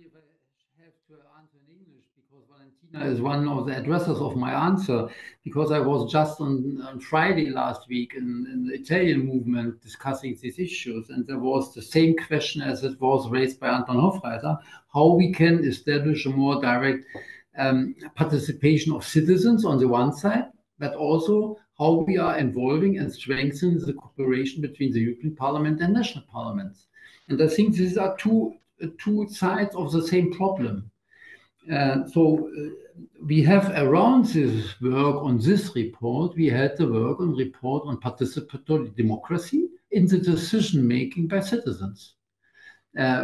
is one of the addressers of my answer, because I was just on Friday last week in the Italian movement discussing these issues, and there was the same question as it was raised by Anton Hofreiter, how we can establish a more direct participation of citizens on the one side, but also how we are involving and strengthening the cooperation between the European Parliament and national parliaments. And I think these are two sides of the same problem. So we have around this work on this report, we had the work on report on participatory democracy in the decision making by citizens.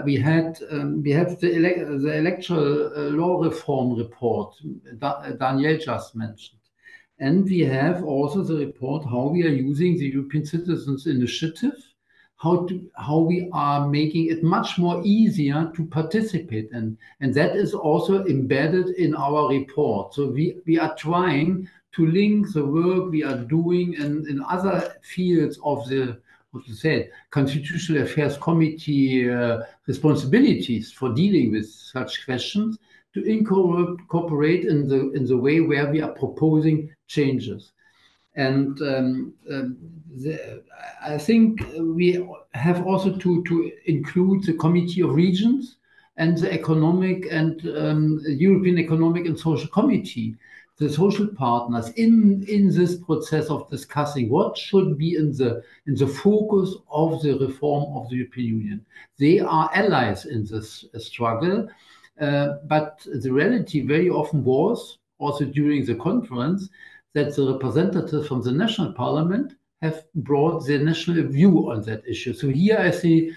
We have the electoral law reform report Daniel just mentioned, and we have also the report how we are using the European Citizens Initiative, how we are making it much more easier to participate in. And that is also embedded in our report. So we are trying to link the work we are doing in other fields of the, what to say, Constitutional Affairs Committee responsibilities for dealing with such questions to incorporate in the way where we are proposing changes. And I think we have also to include the Committee of Regions and the Economic and European Economic and Social Committee, the social partners in this process of discussing what should be in the focus of the reform of the European Union. They are allies in this struggle, but the reality very often was, also during the conference, that the representatives from the national parliament have brought their national view on that issue. So here I see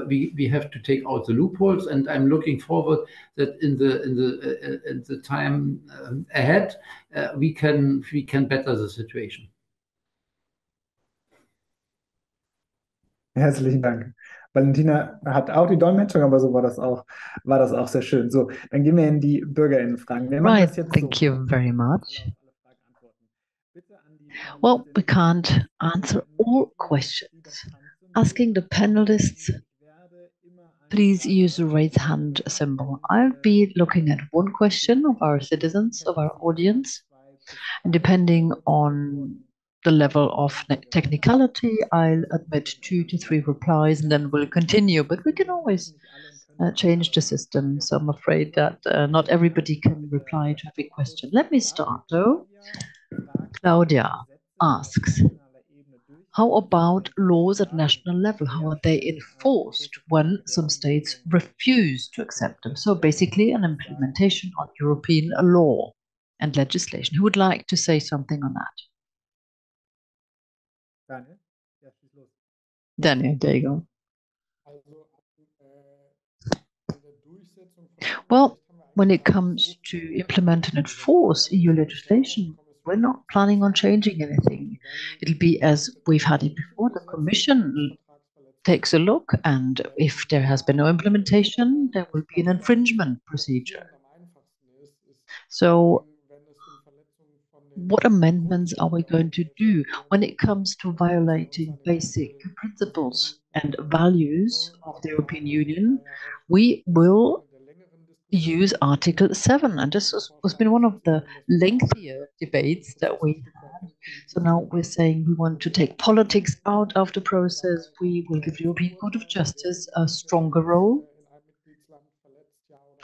we have to take out the loopholes, and I'm looking forward that in the time ahead we can better the situation. Herzlichen Dank. Valentina hat auch die Dolmetschung, aber so war das auch sehr schön. So, dann gehen wir in die BürgerInnen-Fragen. Right, thank you very much. Well, we can't answer all questions. Asking the panelists, please use the raise hand symbol. I'll be looking at one question of our citizens, of our audience, and depending on the level of technicality, I'll admit 2 to 3 replies and then we'll continue, but we can always change the system. So I'm afraid that not everybody can reply to every question. Let me start though. Claudia asks, How about laws at national level? How are they enforced when some states refuse to accept them? So basically an implementation on European law and legislation. Who would like to say something on that? Daniel? Ja, schieß los. Daniel, there you go. Well, when it comes to implement and enforce EU legislation, we're not planning on changing anything. It'll be as we've had it before. The Commission takes a look, and if there has been no implementation, there will be an infringement procedure. So what amendments are we going to do when it comes to violating basic principles and values of the European Union? We will use Article 7, and this has been one of the lengthier debates that we had. So now we're saying we want to take politics out of the process. We will give the European Court of Justice a stronger role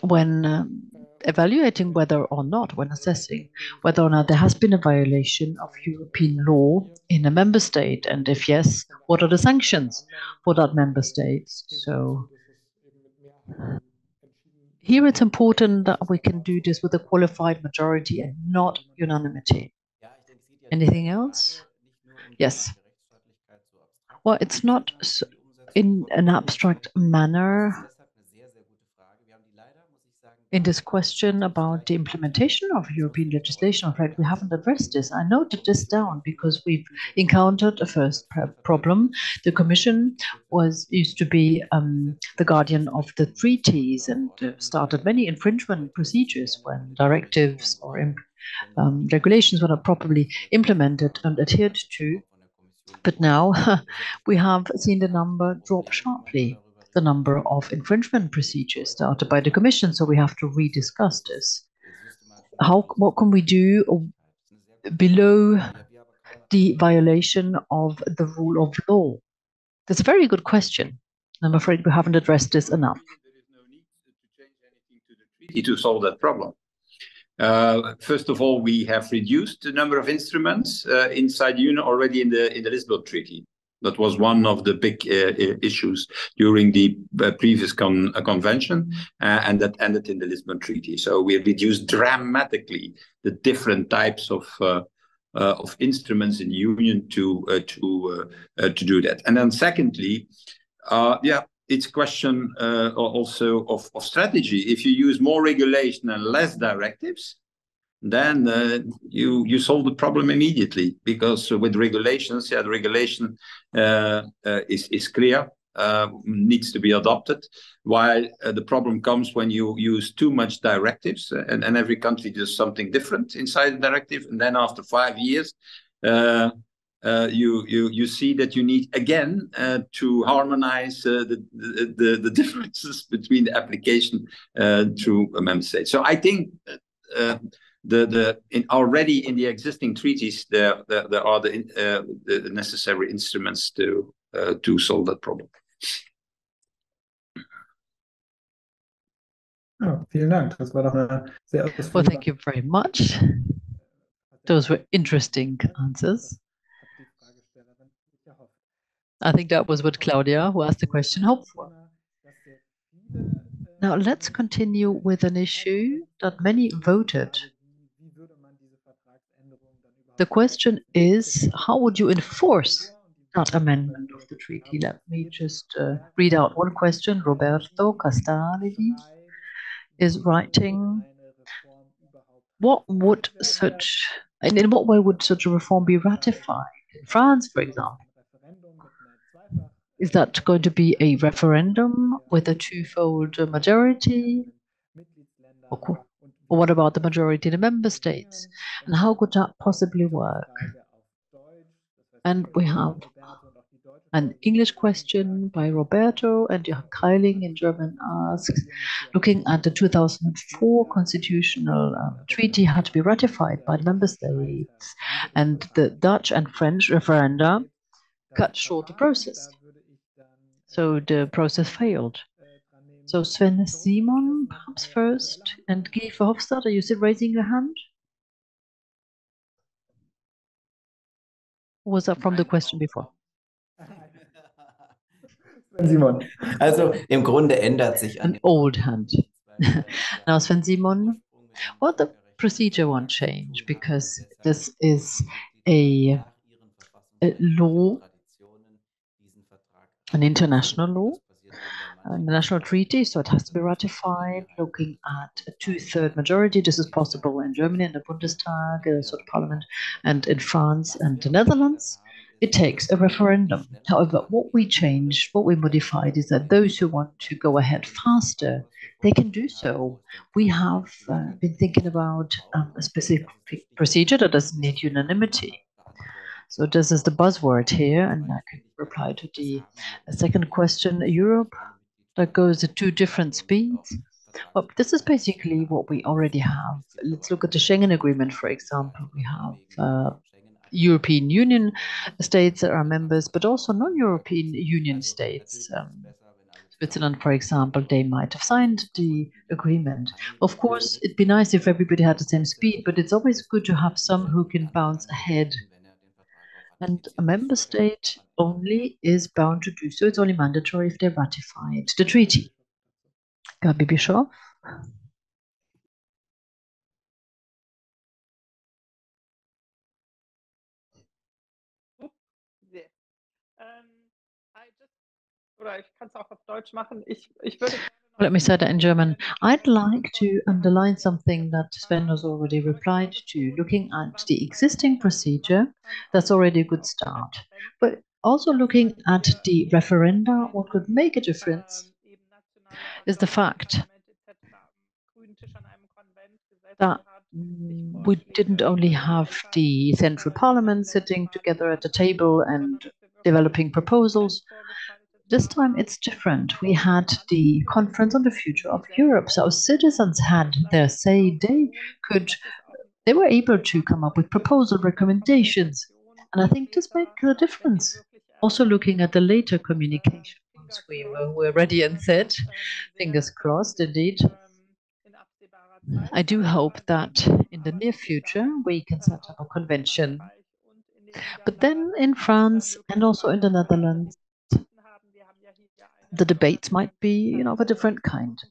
when evaluating whether or not, when assessing whether or not there has been a violation of European law in a member state, and if yes, what are the sanctions for that member state? So here it's important that we can do this with a qualified majority and not unanimity. Anything else? Yes. Well, it's not in an abstract manner. In this question about the implementation of European legislation, in fact, we haven't addressed this. I noted this down because we've encountered a first problem. The Commission used to be the guardian of the treaties and started many infringement procedures when directives or regulations were not properly implemented and adhered to. But now we have seen the number drop sharply. The number of infringement procedures started by the Commission, so we have to rediscuss this. What can we do below the violation of the rule of law? That's a very good question. I'm afraid we haven't addressed this enough. There is no need to change anything to the treaty to solve that problem. First of all, we have reduced the number of instruments inside the Union already in the Lisbon Treaty. That was one of the big issues during the previous convention, and that ended in the Lisbon Treaty. So we have reduced dramatically the different types of instruments in the Union to do that. And then secondly, it's a question also of strategy. If you use more regulation and less directives, then you solve the problem immediately, because with regulations, the regulation is clear, needs to be adopted, while the problem comes when you use too much directives, and every country does something different inside the directive, and then after 5 years, you see that you need again to harmonize the differences between the application to a member state. So I think already in the existing treaties there are the necessary instruments to solve that problem. Oh, vielen Dank. Das war doch eine sehr ausführliche. Well, thank you very much. Those were interesting answers. I think that was what Claudia, who asked the question, hoped for. Now let's continue with an issue that many voted. The question is, how would you enforce that amendment of the treaty? Let me just read out one question. Roberto Castaldi is writing, in what way would such a reform be ratified? In France, for example. Is that going to be a referendum with a twofold majority? Or what about the majority in the member states? And how could that possibly work? And we have an English question by Roberto, and Keiling in German asks, looking at the 2004 constitutional treaty had to be ratified by the member states, and the Dutch and French referenda cut short the process. So the process failed. So Sven Simon, perhaps first, and Guy Verhofstadt, are you still raising your hand? Or was that from the question before? Simon. Also im Grunde ändert sich an old hand. Now, Sven Simon, well, the procedure won't change because this is a law, an international law, a national treaty, so it has to be ratified, looking at a two-third majority. This is possible in Germany, in the Bundestag, sort of parliament, and in France and the Netherlands. It takes a referendum. However, what we changed, what we modified is that those who want to go ahead faster, they can do so. We have been thinking about a specific procedure that doesn't need unanimity. So this is the buzzword here, and I can reply to the second question. Europe that goes at two different speeds. Well, this is basically what we already have. Let's look at the Schengen Agreement, for example. We have European Union states that are members, but also non-European Union states. Switzerland, for example, they might have signed the agreement. Of course, it'd be nice if everybody had the same speed, but it's always good to have some who can bounce ahead. And a member state only is bound to do so. It's only mandatory if they ratified the treaty. Gaby Bischoff. Let me say that in German. I'd like to underline something that Sven has already replied to, looking at the existing procedure. That's already a good start. But also looking at the referenda, what could make a difference is the fact that we didn't only have the central parliament sitting together at the table and developing proposals. This time it's different. We had the Conference on the Future of Europe. So citizens had their say. They were able to come up with proposal recommendations. And I think this makes a difference. Also looking at the later communication, once we were ready and set, fingers crossed indeed. I do hope that in the near future we can set up a convention. But then in France and also in the Netherlands, the debates might be, of a different kind.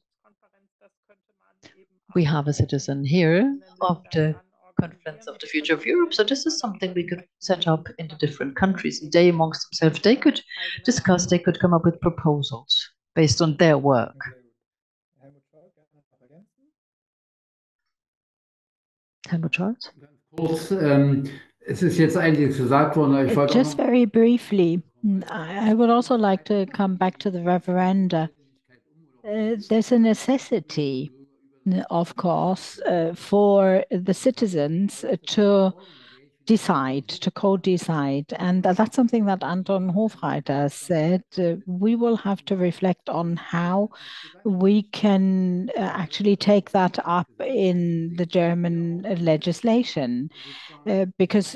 We have a citizen here of the Conference of the Future of Europe, so this is something we could set up in the different countries. They amongst themselves, they could discuss, they could come up with proposals based on their work. Helmut Scholz? Just very briefly, I would also like to come back to the referenda. There's a necessity, of course, for the citizens to decide, to co-decide. And that's something that Anton Hofreiter said. We will have to reflect on how we can actually take that up in the German legislation. Because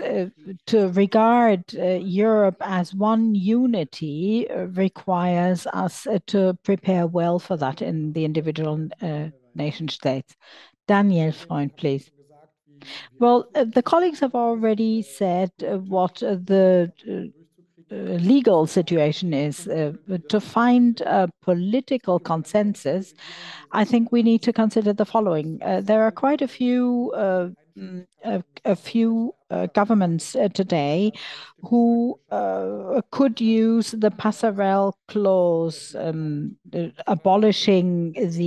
to regard Europe as one unity requires us to prepare well for that in the individual nation states. Daniel Freund, please. Well, the colleagues have already said what the legal situation is. To find a political consensus, I think we need to consider the following. There are quite a few governments today who could use the passerelle clause, abolishing the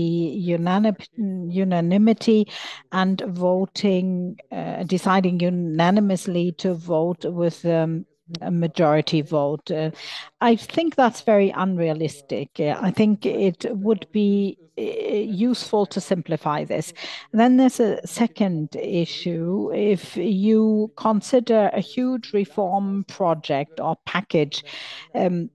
unanimity and voting, deciding unanimously to vote with a majority vote. I think that's very unrealistic. I think it would be useful to simplify this. Then there's a second issue. If you consider a huge reform project or package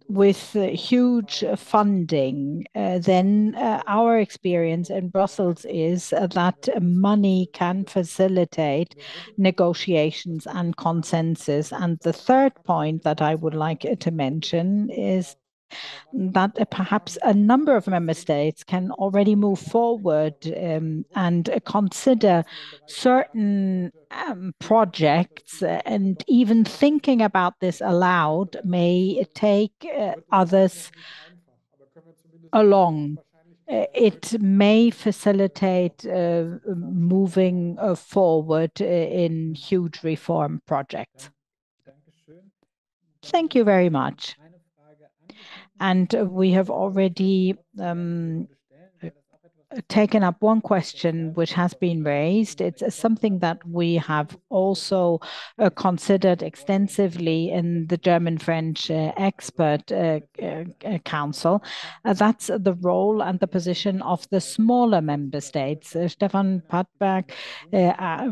with huge funding, then our experience in Brussels is that money can facilitate negotiations and consensus. And the third point that I would like to mention is that perhaps a number of member states can already move forward and consider certain projects, and even thinking about this aloud may take others along. It may facilitate moving forward in huge reform projects. Thank you very much. And we have already taken up one question which has been raised. It's something that we have also considered extensively in the German-French expert council. That's the role and the position of the smaller member states. Stefan Pattberg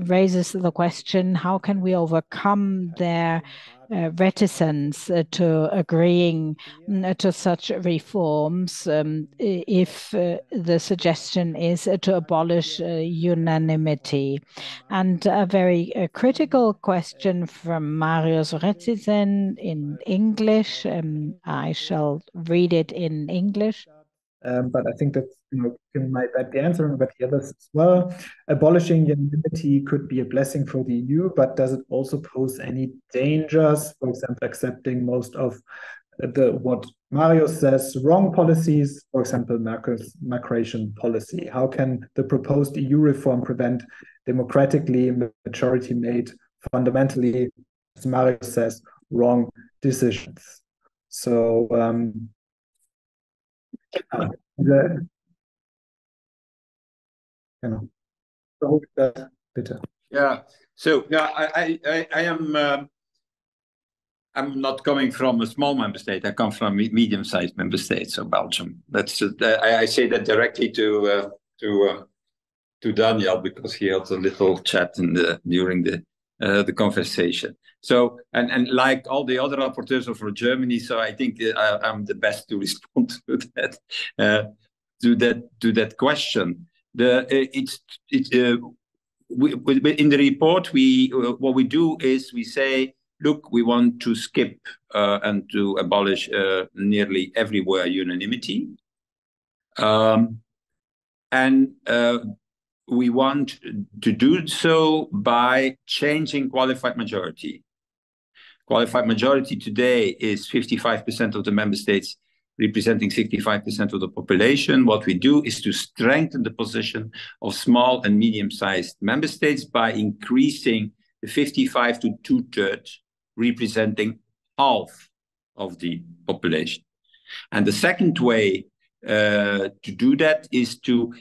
raises the question, how can we overcome their reticence to agreeing to such reforms if the suggestion is to abolish unanimity? And a very critical question from Marius Retzisen in English. I shall read it in English. But I think that's, might be answering, but the others as well. Abolishing unanimity could be a blessing for the EU, but does it also pose any dangers? For example, accepting most of what Mario says, wrong policies, for example, Merkel's migration policy. How can the proposed EU reform prevent democratically majority-made, fundamentally, as Mario says, wrong decisions? So, bitte. Yeah. So yeah, I am. I'm not coming from a small member state. I come from a medium-sized member state, so Belgium. That's I say that directly to Daniel because he had a little chat during the conversation. So and like all the other rapporteurs are for Germany, so I think I'm the best to respond to that question. In the report, what we do is we say, look, we want to skip and to abolish nearly everywhere unanimity, and we want to do so by changing qualified majority. Qualified majority today is 55% of the member states representing 65% of the population. What we do is to strengthen the position of small and medium-sized member states by increasing the 55 to 2/3, representing half of the population. And the second way to do that is to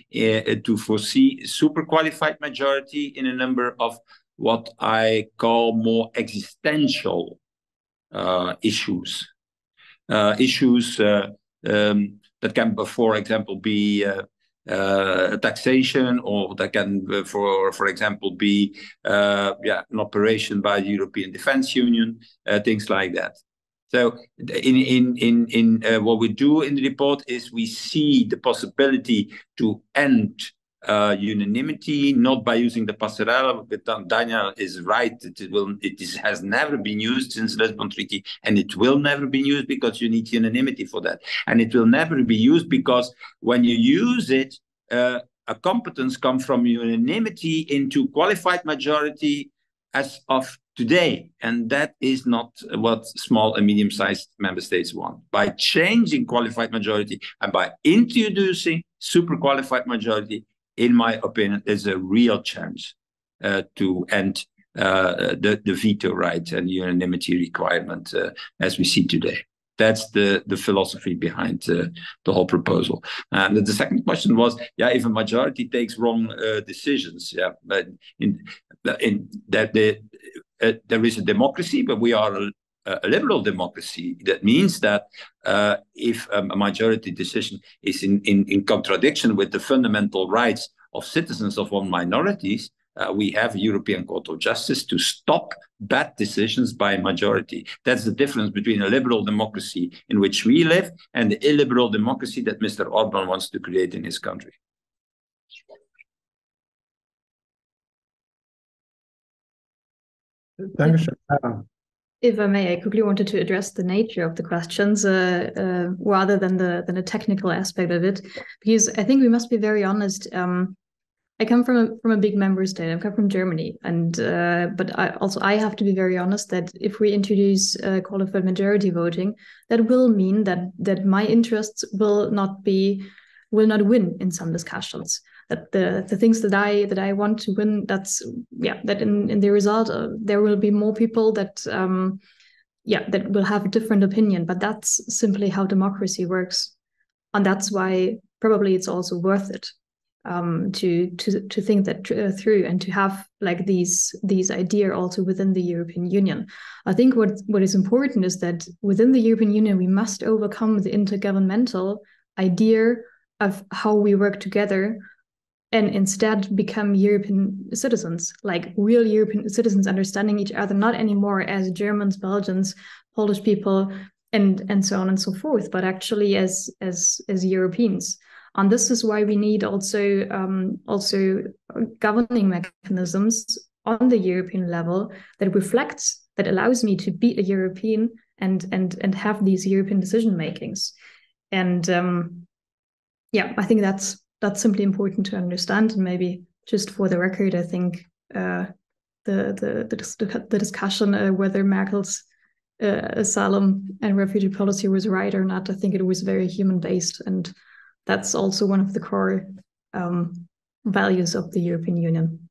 foresee super qualified majority in a number of what I call more existential issues. Issues that can, for example, be taxation, or that can, for example, be an operation by the European Defence Union, things like that. So, in what we do in the report is we see the possibility to end unanimity, not by using the passerelle, but Daniel is right. It has never been used since the Lisbon Treaty, and it will never be used because you need unanimity for that. And it will never be used because when you use it, a competence comes from unanimity into qualified majority as of today. And that is not what small and medium-sized member states want. By changing qualified majority and by introducing super qualified majority, in my opinion, is a real chance to end the veto right and unanimity requirement as we see today. That's the philosophy behind the whole proposal. And the second question was, if a majority takes wrong decisions, but there is a democracy, but we are a liberal democracy. That means that if a majority decision is in contradiction with the fundamental rights of citizens of one minorities, we have a European Court of Justice to stop bad decisions by a majority. That's the difference between a liberal democracy in which we live and the illiberal democracy that Mr. Orban wants to create in his country. If I may, I quickly wanted to address the nature of the questions rather than the technical aspect of it, because I think we must be very honest. I come from a big member state. I come from Germany, and but I have to be very honest that if we introduce qualified majority voting, that will mean that my interests will not win in some discussions. That the things that I want to win, that in the result there will be more people that that will have a different opinion. But that's simply how democracy works, and that's why probably it's also worth it. To think that through and to have like these ideas also within the European Union. I think what is important is that within the European Union we must overcome the intergovernmental idea of how we work together and instead become European citizens, like real European citizens, understanding each other not anymore as Germans, Belgians, Polish people, and so on and so forth, but actually as Europeans. And this is why we need also governing mechanisms on the European level that allows me to be a European and have these European decision makings. And I think that's simply important to understand. And maybe just for the record, I think the discussion whether Merkel's asylum and refugee policy was right or not, I think it was very human based, and that's also one of the core values of the European Union.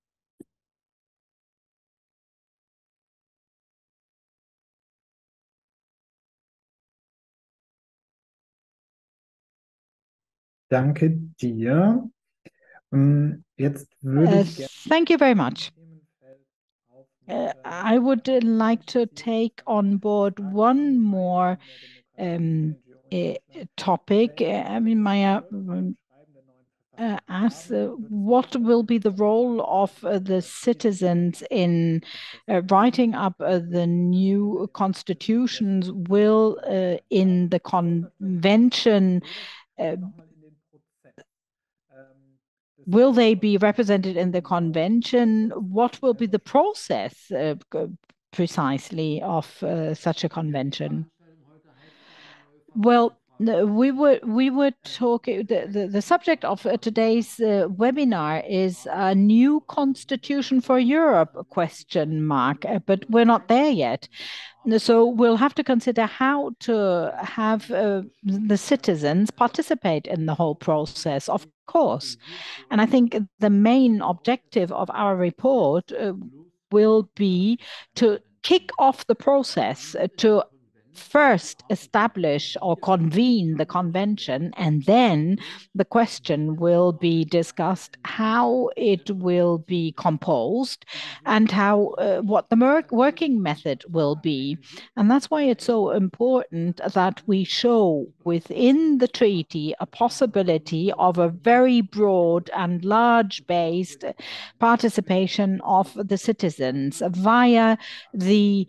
Danke dir. Jetzt würde ich Thank you very much. I would like to take on board one more topic. I mean, Maya asks what will be the role of the citizens in writing up the new constitutions? Will in the convention will they be represented in the convention? What will be the process precisely of such a convention? Well, we were talking. The subject of today's webinar is a new constitution for Europe ? But we're not there yet. So we'll have to consider how to have the citizens participate in the whole process, of course. And I think the main objective of our report will be to kick off the process, to first establish or convene the convention, and then the question will be discussed how it will be composed and how what the working method will be. And that's why it's so important that we show within the treaty a possibility of a very broad and large-based participation of the citizens via the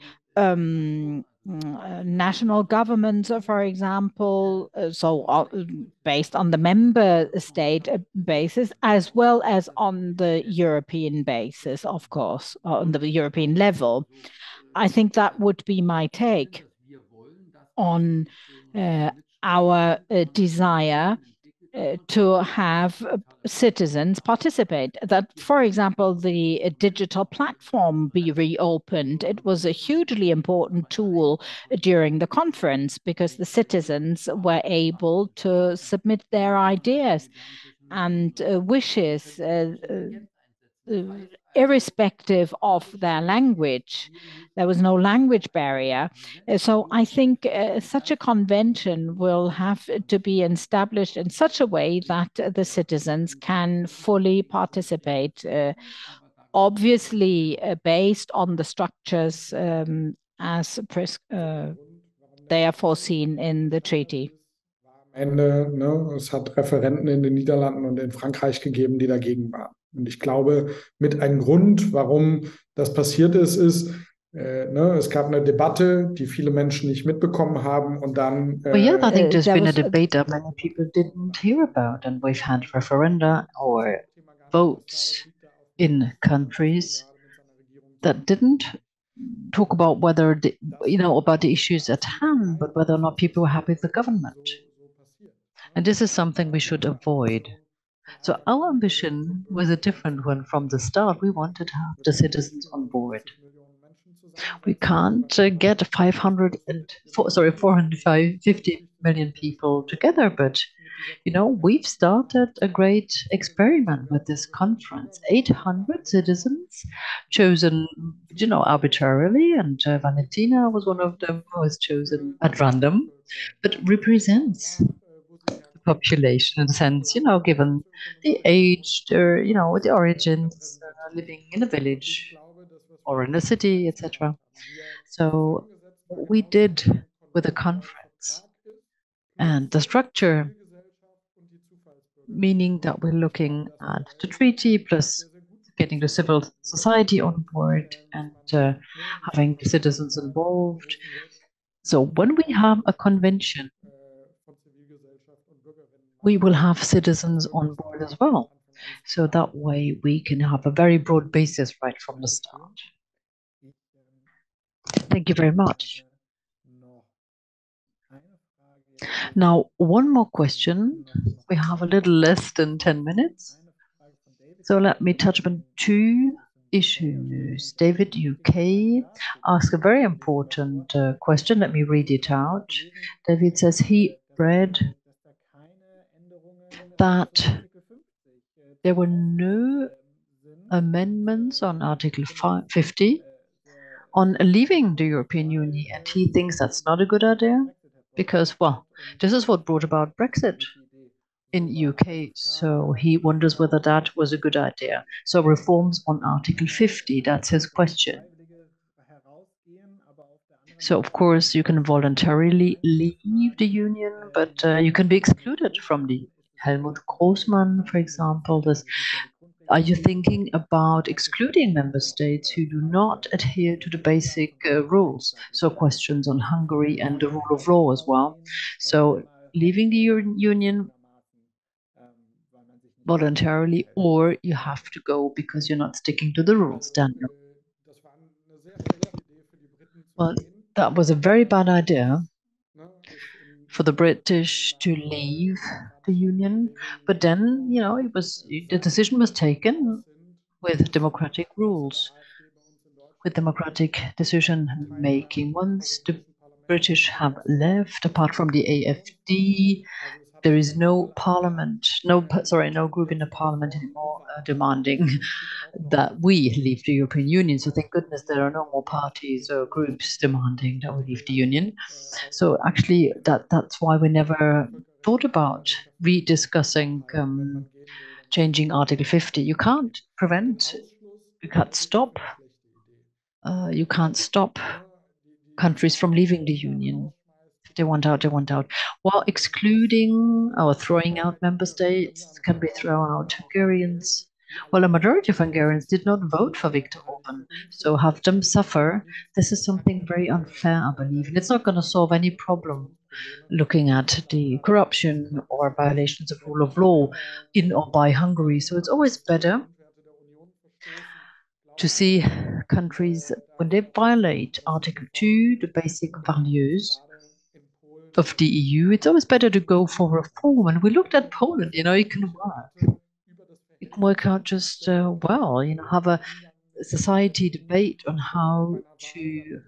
national governments, for example, based on the member state basis, as well as on the European basis, of course, on the European level. I think that would be my take on our desire to have citizens participate. That, for example, the digital platform be reopened. It was a hugely important tool during the conference because the citizens were able to submit their ideas and wishes irrespective of their language. There was no language barrier. So I think such a convention will have to be established in such a way that the citizens can fully participate, obviously based on the structures as they are foreseen in the treaty. Ende, ne, es hat Referenten in den Niederlanden und in Frankreich gegeben, die dagegen waren. Und ich glaube, mit einem Grund, warum das passiert ist, es gab eine Debatte, die viele Menschen nicht mitbekommen haben, und dann. Well, yeah, I think there's been a debate that many people didn't hear about, and we've had referenda or votes in countries that didn't talk about whether about the issues at hand, but whether or not people were happy with the government. And this is something we should avoid. So our ambition was a different one from the start. We wanted to have the citizens on board. We can't get 450 million people together, but we've started a great experiment with this conference. 800 citizens chosen, arbitrarily, and Valentina was one of them who was chosen at random, but represents the population in a sense, given the age, the origins, living in a village or in a city, etc. So what we did with the conference and the structure, meaning that we're looking at the treaty plus getting the civil society on board and having the citizens involved. So when we have a convention, we will have citizens on board as well. So that way we can have a very broad basis right from the start. Thank you very much. Now, one more question. We have a little less than 10 minutes. So let me touch upon two issues. David, UK, asked a very important question. Let me read it out. David says he read that there were no amendments on Article 50 on leaving the European Union, and he thinks that's not a good idea because, well, this is what brought about Brexit in UK, so he wonders whether that was a good idea. So reforms on Article 50, that's his question. So of course you can voluntarily leave the union, but you can be excluded from the Helmut Grossmann, for example. Are you thinking about excluding member states who do not adhere to the basic rules? So questions on Hungary and the rule of law as well. So leaving the union voluntarily, or you have to go because you're not sticking to the rules, Daniel. Well, that was a very bad idea for the British to leave the union, but then the decision was taken with democratic rules, with democratic decision making. Once the British have left, apart from the AFD, there is no parliament, no group in the parliament anymore demanding that we leave the European Union. So thank goodness there are no more parties or groups demanding that we leave the Union. So actually that's why we never thought about rediscussing changing Article 50. You can't prevent, you can't stop countries from leaving the Union. If they want out, they want out. While excluding or throwing out member states, can we throw out Hungarians? Well, a majority of Hungarians did not vote for Viktor Orban, so have them suffer. This is something very unfair, I believe, and it's not going to solve any problem looking at the corruption or violations of rule of law in or by Hungary. So it's always better to see countries, when they violate Article 2, the basic values of the EU, it's always better to go for reform. And we looked at Poland, it can work. It can work out just well, have a society debate on how to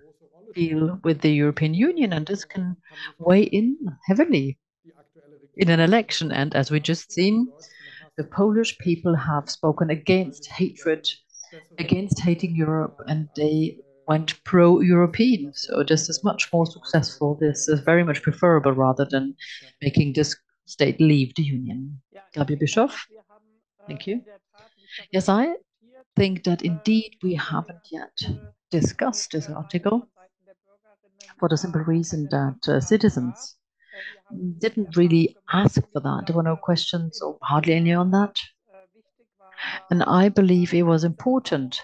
deal with the European Union, and this can weigh in heavily in an election. And as we just seen, the Polish people have spoken against hatred, against hating Europe, and they went pro-European. So this is much more successful. This is very much preferable rather than making this state leave the Union. Gaby Bischoff, thank you. Yes, I think that indeed we haven't yet discussed this article for the simple reason that citizens didn't really ask for that. There were no questions or hardly any on that. And I believe it was important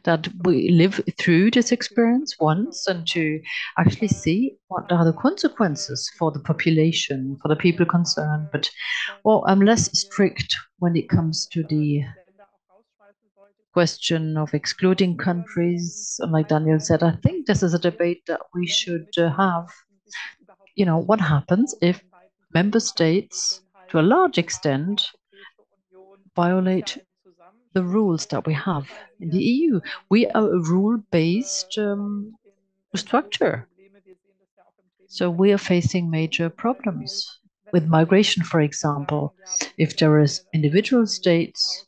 that we live through this experience once and to actually see what are the consequences for the population, for the people concerned. But, well, I'm less strict when it comes to the question of excluding countries. And like Daniel said, I think this is a debate that we should have. What happens if member states, to a large extent, violate the rules that we have in the EU. We are a rule-based structure. So we are facing major problems with migration, for example. If there is individual states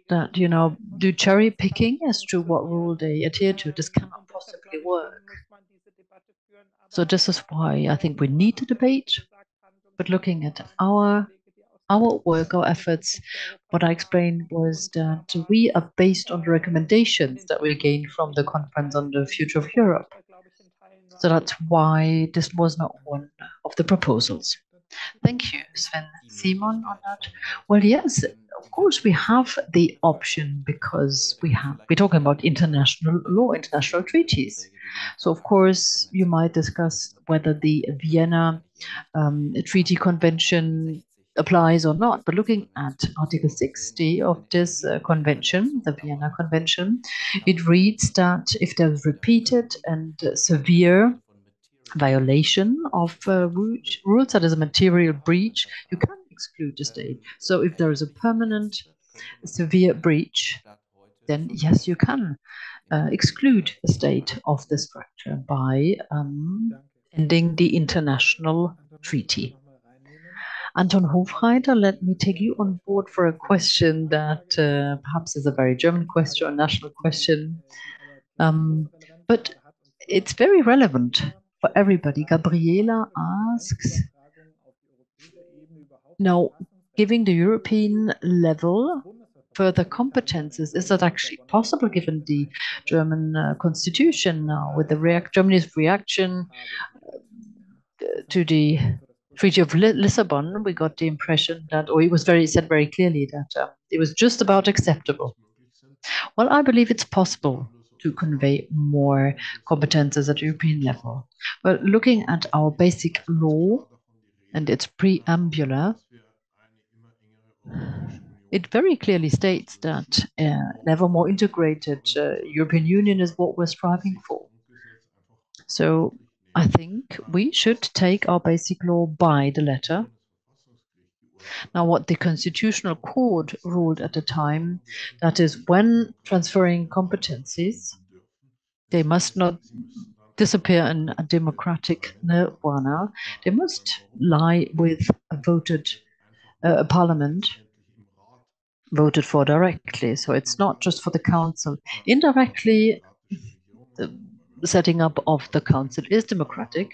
that, do cherry picking as to what rule they adhere to, this cannot possibly work. So this is why I think we need to debate, but looking at our work, our efforts, what I explained was that we are based on the recommendations that we gained from the conference on the future of Europe. So that's why this was not one of the proposals. Thank you, Sven. Simon, on that? Well, yes, of course, we have the option because we're talking about international law, international treaties. So, of course, you might discuss whether the Vienna Treaty Convention applies or not. But looking at Article 60 of this convention, the Vienna Convention, it reads that if there's repeated and severe violation of rules, that is a material breach, you can exclude the state. So if there is a permanent severe breach, then yes, you can exclude the state of the structure by ending the international treaty. Anton Hofreiter, let me take you on board for a question that perhaps is a very German question or national question, but it's very relevant for everybody. Gabriela asks, now, giving the European level further competences, is that actually possible given the German constitution now with Germany's reaction to the Treaty of Lisbon? We got the impression that, or it was said very clearly that it was just about acceptable. Well, I believe it's possible to convey more competences at European level. But looking at our basic law and its preambular, it very clearly states that an ever more integrated European Union is what we're striving for. So I think we should take our basic law by the letter. Now, what the Constitutional Court ruled at the time, that is when transferring competencies, they must not disappear in a democratic nirvana. They must lie with a voted parliament voted for directly. So it's not just for the council. Indirectly, the setting up of the council is democratic,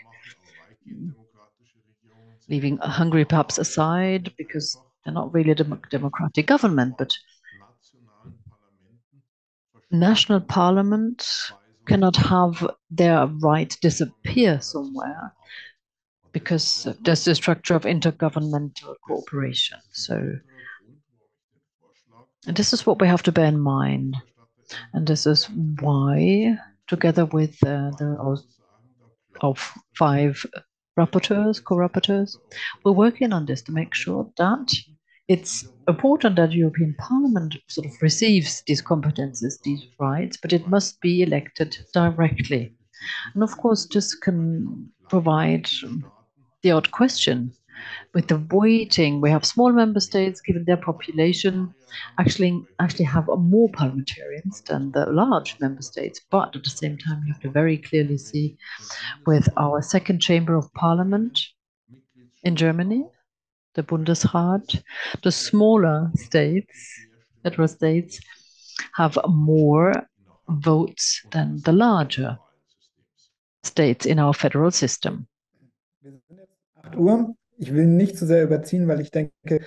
leaving Hungary perhaps aside because they're not really a democratic government, but national parliaments cannot have their right disappear somewhere because there's the structure of intergovernmental cooperation. So and this is what we have to bear in mind. And this is why, together with our 5 rapporteurs, co-rapporteurs, we're working on this to make sure that it's important that the European Parliament sort of receives these competences, these rights, but it must be elected directly. And of course, this can provide the odd question. With the weighting, we have small member states, given their population, actually have more parliamentarians than the large member states. But at the same time, you have to very clearly see with our second chamber of parliament in Germany, the Bundesrat, the smaller states, federal states, have more votes than the larger states in our federal system. Ich will nicht zu sehr überziehen, weil ich denke,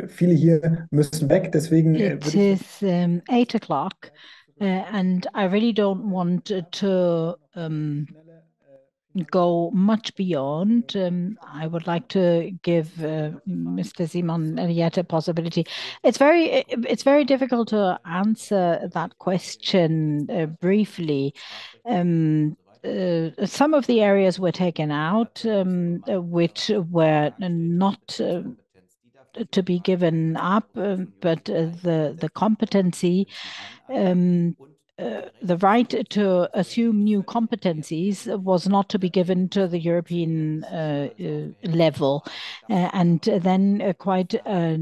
viele hier müssen weg. Deswegen it is 8 o'clock, and I really don't want to go much beyond. I would like to give Mr. Simon yet a possibility. It's very difficult to answer that question briefly. Some of the areas were taken out, which were not to be given up, but the competency the right to assume new competencies was not to be given to the European level. And then quite a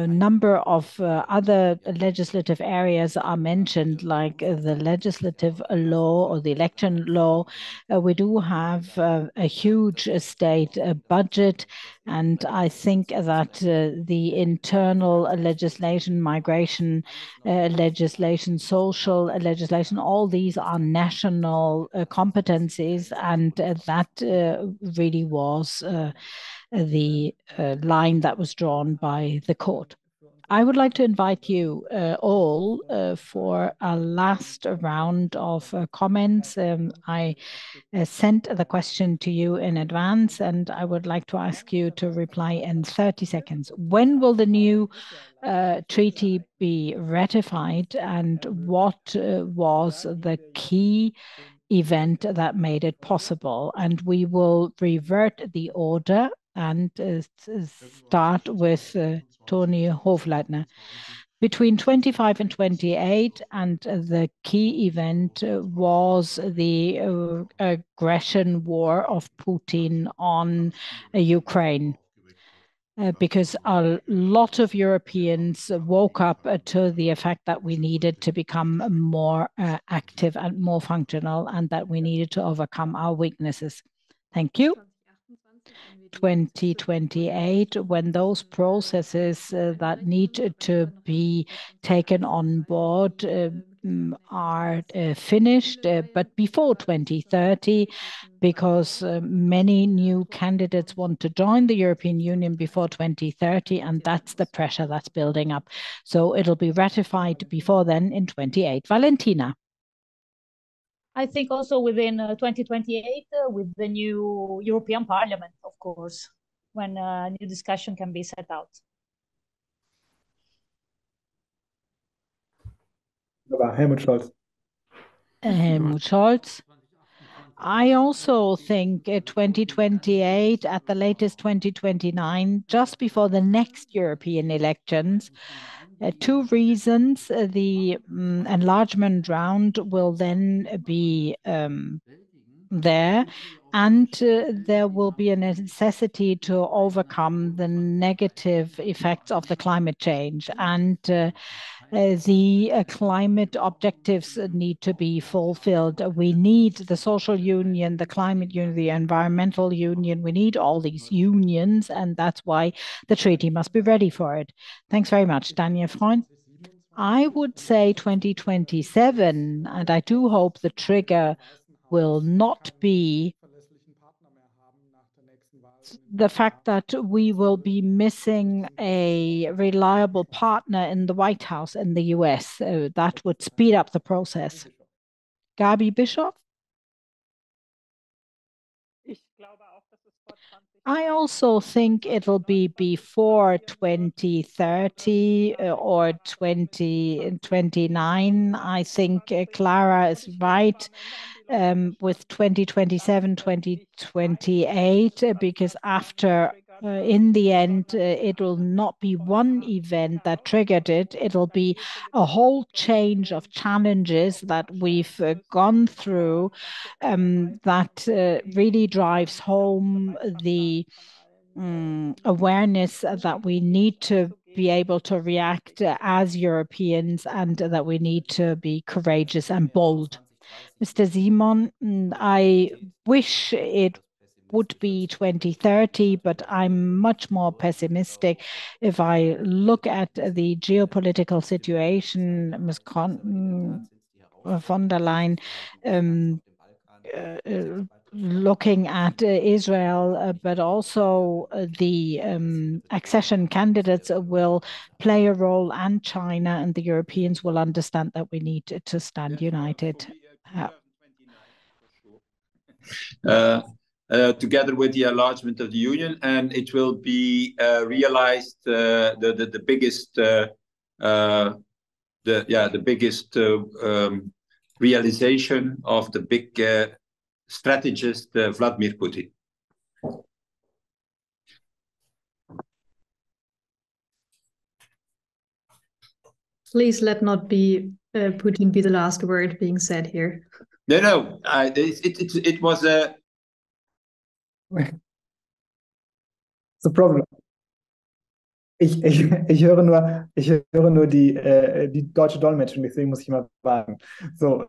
number of other legislative areas are mentioned, like the legislative law or the election law. We do have a huge state budget, and I think that the internal legislation, migration legislation, social legislation, all these are national competencies, and that really was the line that was drawn by the court. I would like to invite you all for a last round of comments. I sent the question to you in advance, and I would like to ask you to reply in 30 seconds. When will the new treaty be ratified, and what was the key event that made it possible? And we will revert the order and start with Tony Hofreiter. Between 25 and 28, and the key event was the aggression war of Putin on Ukraine. Because a lot of Europeans woke up to the effect that we needed to become more active and more functional, and that we needed to overcome our weaknesses. Thank you. 2028, when those processes that need to be taken on board are finished, but before 2030, because many new candidates want to join the European Union before 2030, and that's the pressure that's building up. So it'll be ratified before then in 28. Valentina. I think also within 2028, with the new European Parliament, of course, when a new discussion can be set out. Helmut Scholz. Helmut Scholz. I also think 2028, at the latest 2029, just before the next European elections. Two reasons. The enlargement round will then be there, and there will be a necessity to overcome the negative effects of the climate change, and the climate objectives need to be fulfilled. We need the social union, the climate union, the environmental union. We need all these unions, and that's why the treaty must be ready for it. Thanks very much, Daniel Freund. I would say 2027, and I do hope the trigger will not be the fact that we will be missing a reliable partner in the White House in the US. That would speed up the process. Gaby, Bischoff? I also think it'll be before 2030 or 2029. I think Clara is right with 2027, 2028, because after, in the end, it will not be one event that triggered it. It'll be a whole change of challenges that we've gone through that really drives home the awareness that we need to be able to react as Europeans, and that we need to be courageous and bold. Mr. Simon, I wish it would be 2030, but I'm much more pessimistic. If I look at the geopolitical situation, Ms. von der Leyen, looking at Israel, but also the accession candidates will play a role, and China, and the Europeans will understand that we need to stand united. Together with the enlargement of the Union, and it will be realized the biggest realization of the big strategist Vladimir Putin. Please let not be Putin be the last word being said here. No. It was a. It's a problem. Ich höre nur die deutsche Dolmetschung, deswegen muss ich mal warten. So,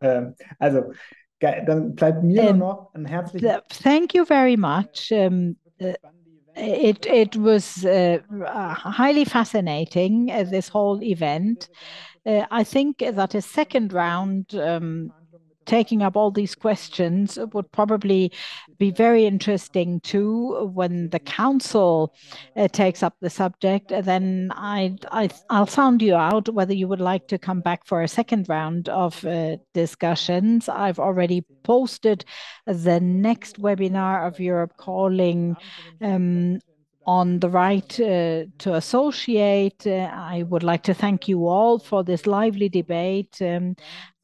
also, dann bleibt mir nur noch ein herzliches. Thank you very much. It was highly fascinating, this whole event. I think that a second round, taking up all these questions, would probably be very interesting too when the council takes up the subject. Then I'll sound you out whether you would like to come back for a second round of discussions. I've already posted the next webinar of Europe Calling on the right to associate. I would like to thank you all for this lively debate.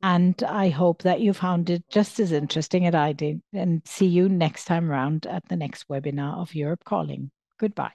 And I hope that you found it just as interesting as I did. And see you next time round at the next webinar of Europe Calling. Goodbye.